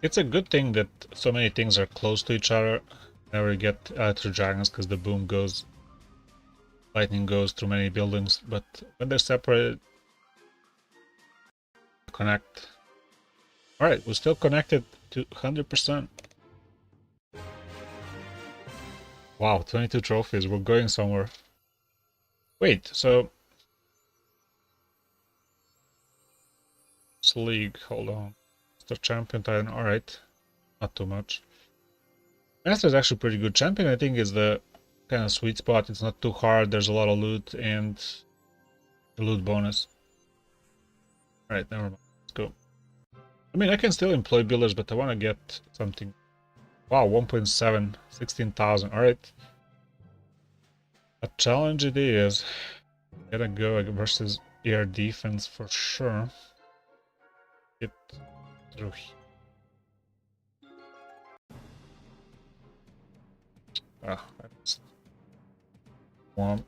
It's a good thing that so many things are close to each other. Never get through dragons because the boom goes, lightning goes through many buildings. But when they're separated, connect. All right, we're still connected to 100%. Wow, 22 trophies. We're going somewhere. Wait, so this league. Hold on. Master champion title. All right, not too much. Master is actually pretty good. Champion, I think, is the kind of sweet spot. It's not too hard. There's a lot of loot and a loot bonus. All right, never mind. Let's go. I mean, I can still employ builders, but I want to get something. Wow, 1.7, 16,000. All right. A challenge it is. Gotta go versus air defense for sure. Get through here. Ah, I missed one.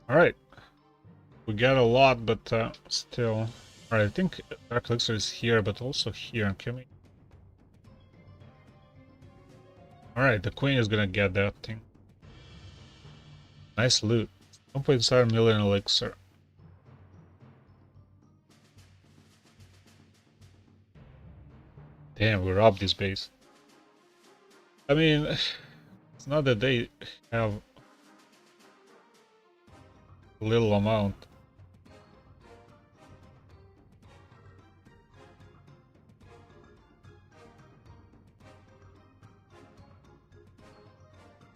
Alright. We got a lot, but still. Alright, I think Dark Elixir is here, but also here. Can we? Alright, the Queen is gonna get that thing. Nice loot. 1.7 million elixir. Damn, we robbed this base. I mean, it's not that they have little amount.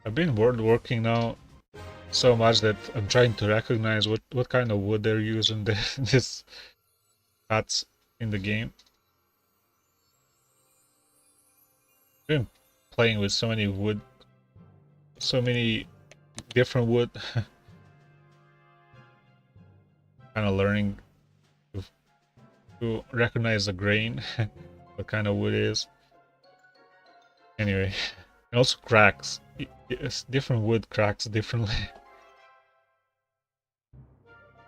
I've been working now so much that I'm trying to recognize what kind of wood they're using this cuts in the game. I've been playing with so many wood, so many different wood. Kind of learning to recognize the grain, what kind of wood it is. Anyway, it also cracks. Yes, different wood cracks differently.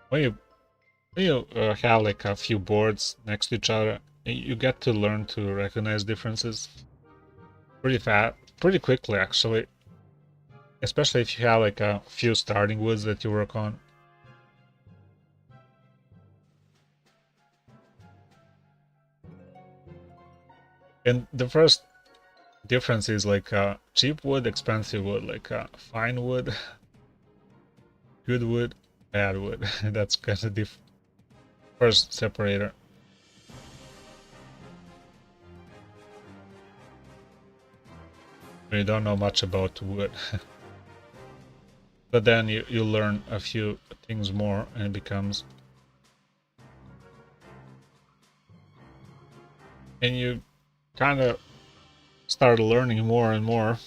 When you have like a few boards next to each other, you get to learn to recognize differences pretty fast, pretty quickly actually. Especially if you have like a few starting woods that you work on. And the first difference is like cheap wood, expensive wood, like fine wood, good wood, bad wood. That's kind of the first separator. We don't know much about wood. But then you learn a few things more, and it becomes, and you kind of start learning more and more.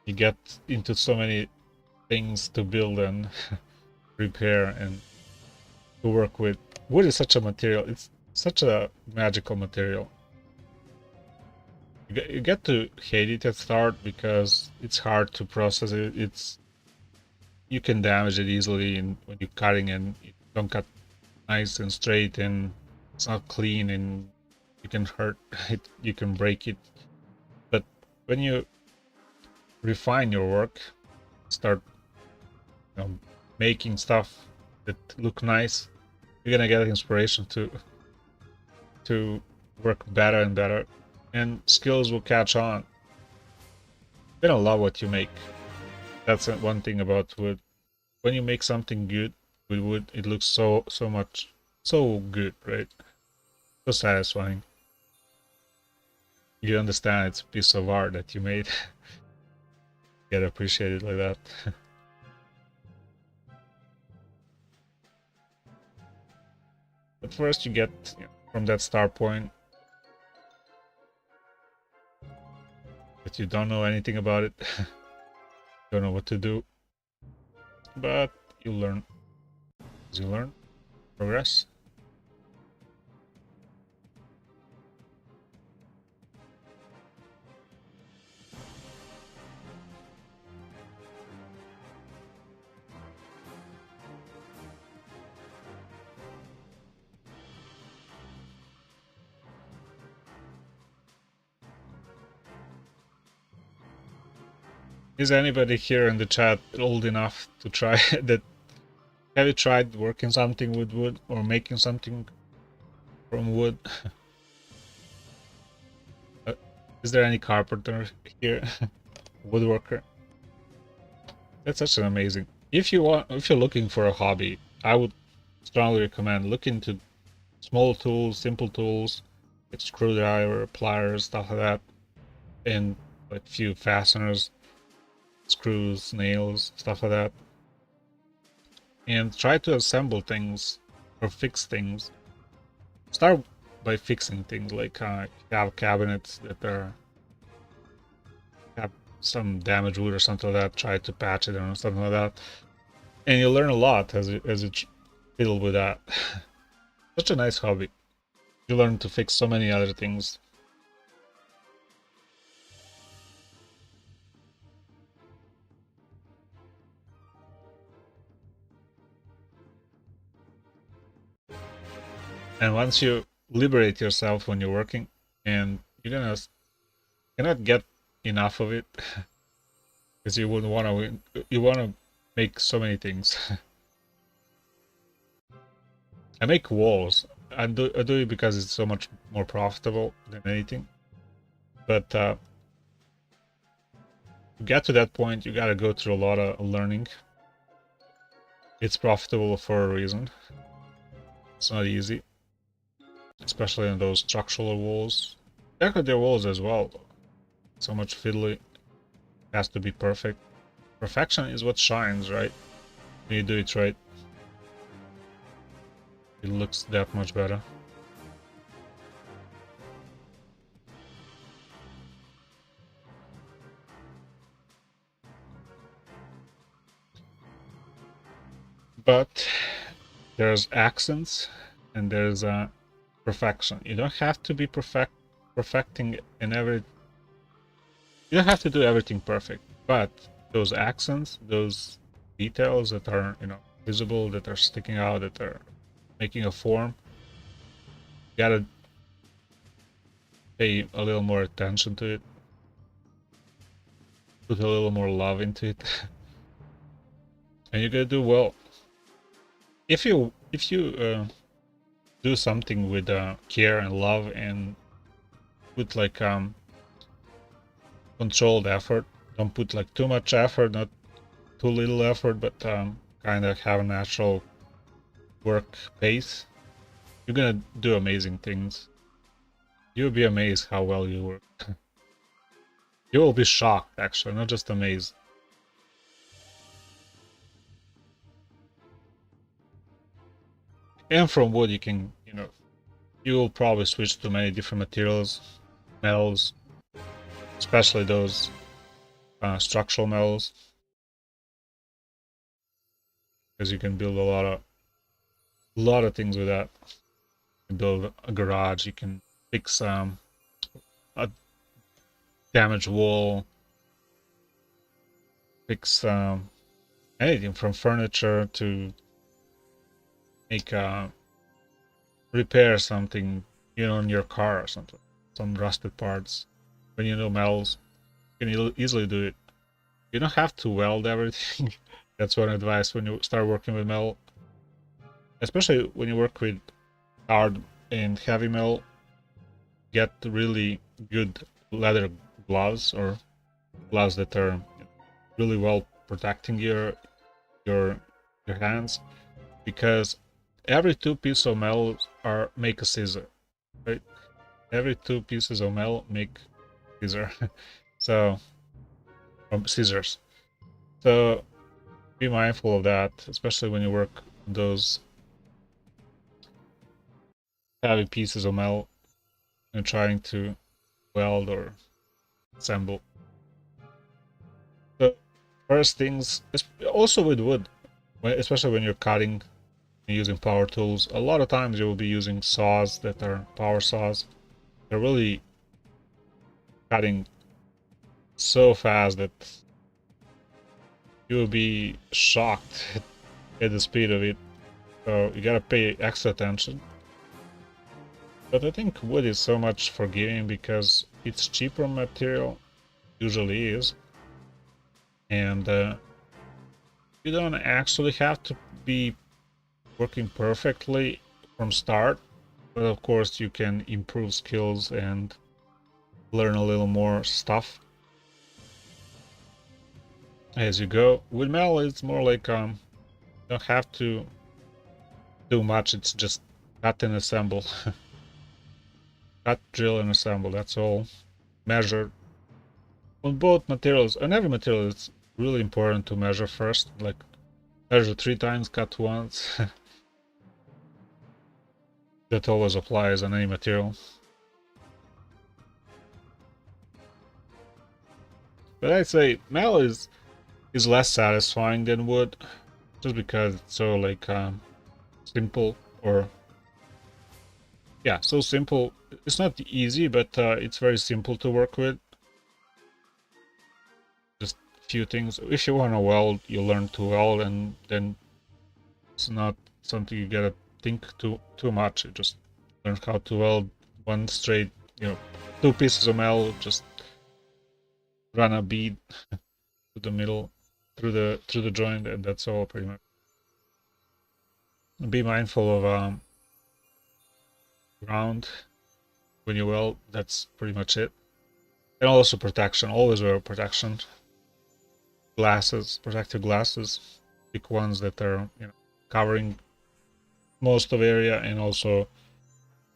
You get into so many things to build and repair and to work with. Wood is such a material. It's such a magical material. You get to hate it at start because it's hard to process it. You can damage it easily when you're cutting, and you don't cut nice and straight, and it's not clean, and you can hurt it. You can break it. But when you refine your work, start making stuff that look nice, you're gonna get inspiration to work better and better, and skills will catch on. You're gonna love what you make. That's one thing about wood. When you make something good with wood, it looks so good, right? So satisfying. You understand it's a piece of art that you made. Get appreciated like that. But first you get from that start point that you don't know anything about it. Don't know what to do. But you learn. As you learn, progress. Is anybody here in the chat old enough to try that? Have you tried working something with wood or making something from wood? Is there any carpenter here? Woodworker? That's such an amazing. If you're looking for a hobby, I would strongly recommend look into small tools, simple tools, like screwdriver, pliers, stuff like that, and like few fasteners, screws, nails, stuff like that, and try to assemble things or fix things. Start by fixing things, like have cabinets that have some damaged wood or something like that. Try to patch it or something like that, and you learn a lot as you fiddle with that. Such a nice hobby. You learn to fix so many other things. And once you liberate yourself when you're working, and you're cannot get enough of it, because you would want to make so many things. I make walls. I do it because it's so much more profitable than anything. But to get to that point, you gotta go through a lot of learning. It's profitable for a reason. It's not easy, especially in those structural walls. Decorative walls as well. So much fiddly. It has to be perfect. Perfection is what shines, right? When you do it right, it looks that much better. But there's accents and there's perfection. You don't have to be perfecting in every. You don't have to do everything perfect, but those accents, those details that are visible, that are sticking out, that are making a form, you gotta pay a little more attention to it, put a little more love into it, and you're gonna do well. If you do something with care and love and put like controlled effort, don't put like too much effort, not too little effort, but kind of have a natural work pace, you're gonna do amazing things. You'll be amazed how well you work. You will be shocked, actually, not just amazed. And from wood, you can, you will probably switch to many different materials, metals, especially those structural metals, because you can build a lot of things with that. You can build a garage. You can fix a damaged wall, fix anything from furniture to make repair something, in your car or something, some rusted parts. When you know metals, you can easily do it. You don't have to weld everything. That's one advice when you start working with metal, especially when you work with hard and heavy metal. Get really good leather gloves, or gloves that are really well protecting your your hands, because every two pieces of metal make a scissor, right? Every two pieces of metal make scissor. So scissors. So be mindful of that, especially when you work on those heavy pieces of metal and trying to weld or assemble. So first things, also with wood, especially when you're cutting and using power tools, a lot of times you will be using saws that are power saws. They're really cutting so fast that you will be shocked at the speed of it. So you gotta pay extra attention. But I think wood is so much forgiving because it's cheaper material, usually is, and you don't actually have to be working perfectly from start. But of course, you can improve skills and learn a little more stuff as you go. With metal, it's more like you don't have to do much. It's just cut and assemble, cut, drill, and assemble. That's all. Measure on both materials. On every material, it's really important to measure first. Like measure 3 times, cut once. That always applies on any material. But I'd say metal is less satisfying than wood, just because it's so like simple, or yeah, so simple. It's not easy, but it's very simple to work with. Just a few things. If you want to weld, you learn to weld, and then it's not something you gotta think too much. You just learn how to weld one straight, 2 pieces of metal. Just run a bead to the middle, through the joint, and that's all pretty much. Be mindful of ground when you weld. That's pretty much it. And also protection. Always wear protection. Glasses, protective glasses. Pick ones that are covering most of area and also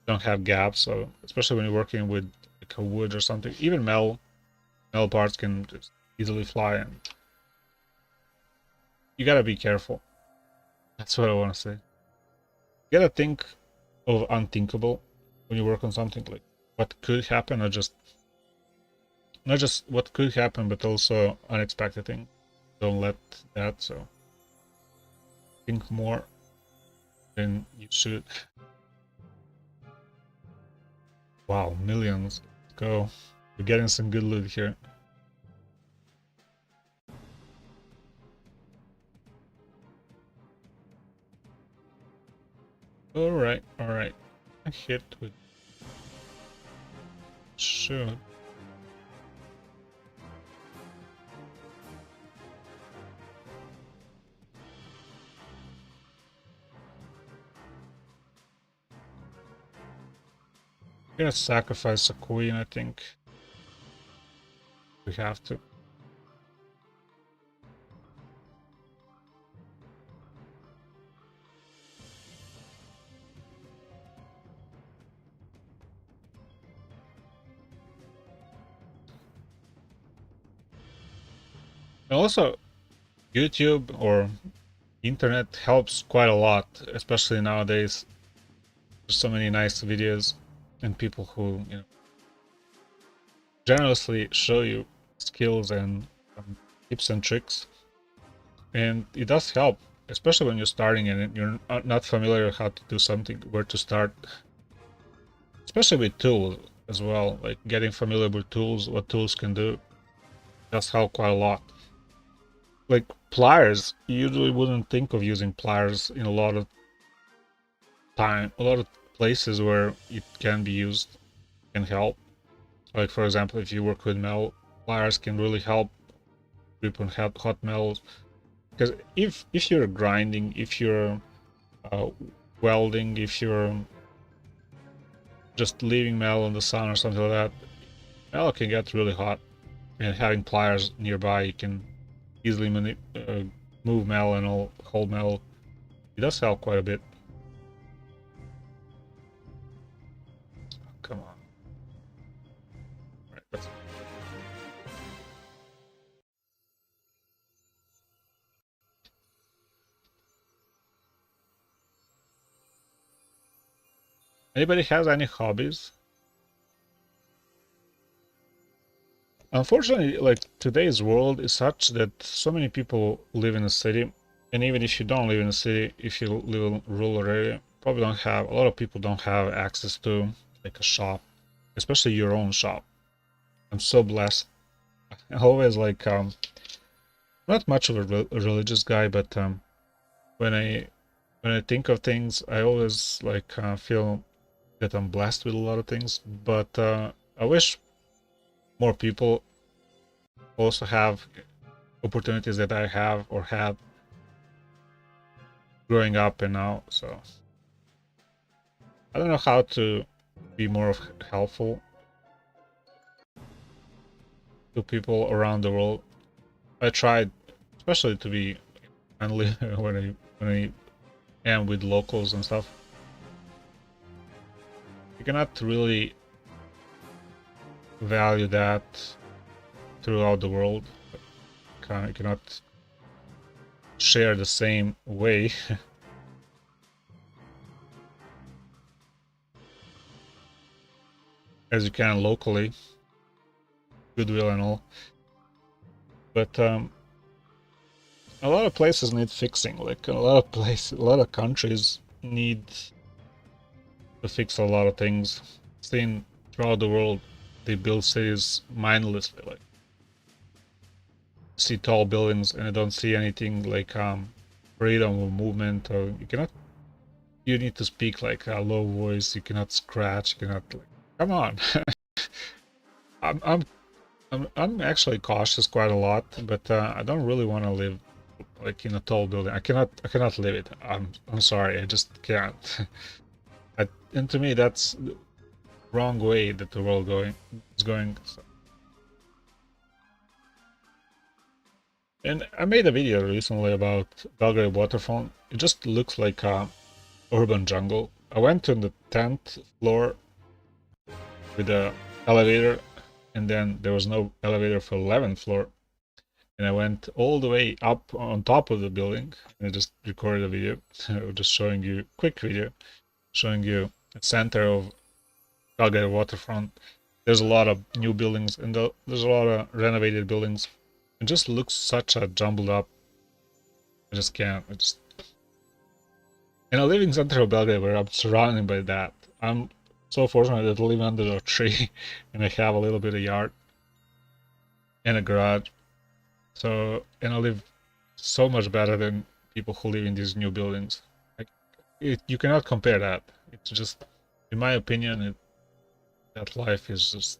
don't have gaps. So especially when you're working with like a wood or something, even metal parts can just easily fly, and you gotta be careful. That's what I want to say. You gotta think of unthinkable when you work on something, like what could happen, or just not just what could happen, but also unexpected thing. Don't let that. So think more than you should. Wow, millions. Let's go. We're getting some good loot here. Alright, alright. I hit with shoot. I'm gonna sacrifice a queen, I think. We have to. And also, YouTube or internet helps quite a lot, especially nowadays. There's so many nice videos and people who, generously show you skills and tips and tricks, and it does help, especially when you're starting and you're not familiar how to do something, where to start, especially with tools as well. Like getting familiar with tools, what tools can do, does help quite a lot. Like pliers, you usually wouldn't think of using pliers in a lot of places where it can be used, can help. Like for example, if you work with metal, pliers can really help grip on hot metals. Because if you're grinding, if you're uh, welding, if you're just leaving metal in the sun or something like that, metal can get really hot. And having pliers nearby, you can easily move metal and hold metal. It does help quite a bit. Come on. Right, anybody has any hobbies? Unfortunately, like today's world is such that so many people live in a city, and even if you don't live in a city, if you live in a rural area, probably don't have, a lot of people don't have access to like a shop, especially your own shop. I'm so blessed. I always like not much of a religious guy, but when I when I think of things, I always like feel that I'm blessed with a lot of things. But I wish more people also have opportunities that I have or had growing up and now. So I don't know how to be more helpful to people around the world. I tried, especially to be friendly when I am with locals and stuff. You cannot really value that throughout the world. You cannot share the same way as you can locally, goodwill and all. But a lot of places need fixing. Like a lot of countries need to fix a lot of things. Seen throughout the world, they build cities mindlessly. Like see tall buildings and I don't see anything like freedom of movement. Or you cannot. You need to speak like a low voice. You cannot scratch. You cannot like. Come on. I'm I'm I'm actually cautious quite a lot, but I don't really want to live like in a tall building. I cannot live it. I'm sorry, I just can't. And to me, that's the wrong way that the world is going. So. And I made a video recently about Belgrade waterfront. It just looks like a urban jungle. I went to the 10th floor with the elevator, and then there was no elevator for 11th floor. And I went all the way up on top of the building and I just recorded a video, just showing you, quick video, showing you the center of Calgary waterfront. There's a lot of new buildings and there's a lot of renovated buildings. It just looks such a jumbled up. I just can't. And I live in central Belgrade where I'm surrounded by that. I'm so fortunate that I live under a tree and I have a little bit of yard and a garage. So, and I live so much better than people who live in these new buildings. Like, you cannot compare that. It's just, in my opinion, that life is just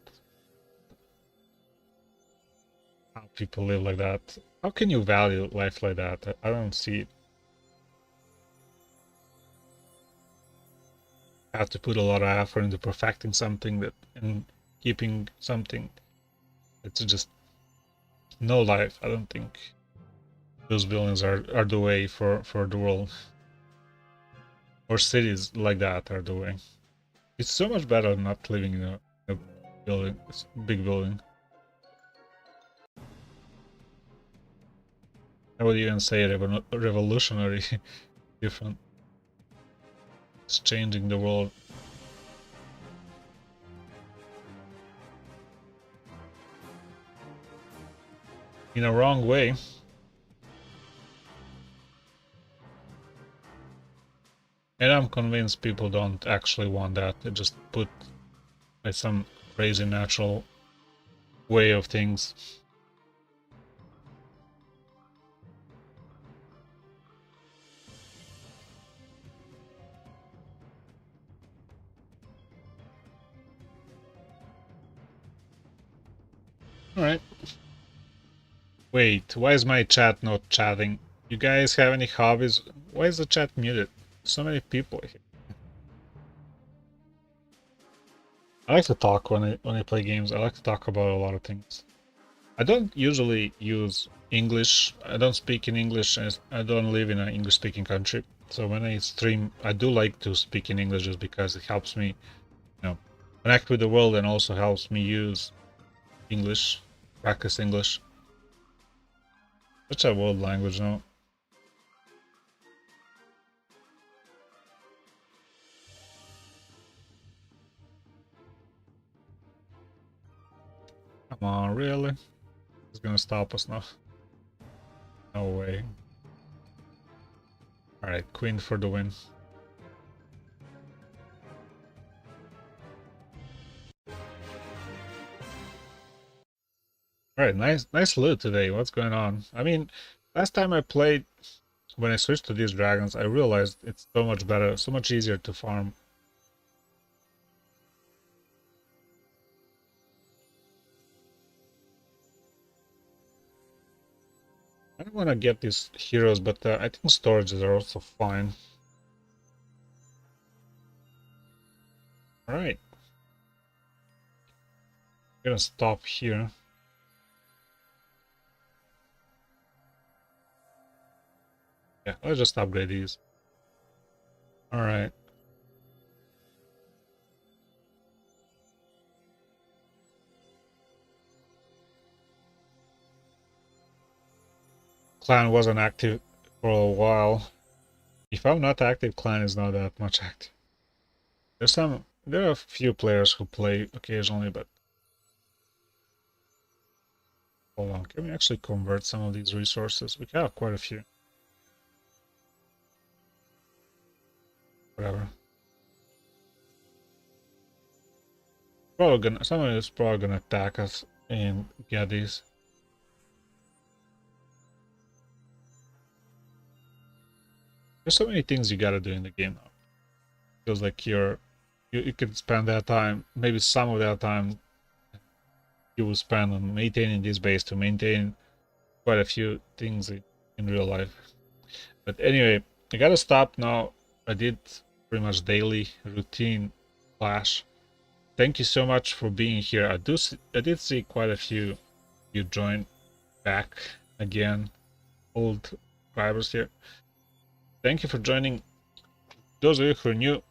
how people live like that. How can you value life like that? I don't see it. You have to put a lot of effort into perfecting something that and keeping something. It's just no life. I don't think those buildings are the way for the world. Or cities like that are the way. It's so much better not living in a building, big building. I would even say revolutionary. Different. It's changing the world. In a wrong way. And I'm convinced people don't actually want that. They just put like some crazy natural way of things. Alright. Wait, why is my chat not chatting? You guys have any hobbies? Why is the chat muted? So many people here. I like to talk when I play games. I like to talk about a lot of things. I don't usually use English. I don't speak in English, and I don't live in an English-speaking country. So when I stream, I do like to speak in English just because it helps me, connect with the world and also helps me use English, practice English. Such a world language now. Come on, really? It's gonna stop us now. No way. Alright, queen for the win. Alright, nice loot today. What's going on? I mean, last time I played, when I switched to these dragons, I realized it's so much better, so much easier to farm. I don't want to get these heroes, but I think storages are also fine. Alright. I'm gonna stop here. Yeah, let's just upgrade these. Alright. Clan wasn't active for a while. If I'm not active, clan is not that much active. There are a few players who play occasionally, but hold on, can we actually convert some of these resources? We have quite a few. Whatever. Someone is probably gonna attack us and get these. There's so many things you gotta do in the game now. Feels like you can spend that time, maybe some of that time you will spend on maintaining this base to maintain quite a few things in real life. But anyway, I gotta stop now. I did pretty much daily routine clash. Thank you so much for being here. I did see quite a few you joined back again, old subscribers here. Thank you for joining. Those of you who are new,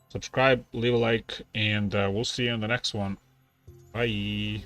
subscribe, leave a like, and we'll see you in the next one. Bye.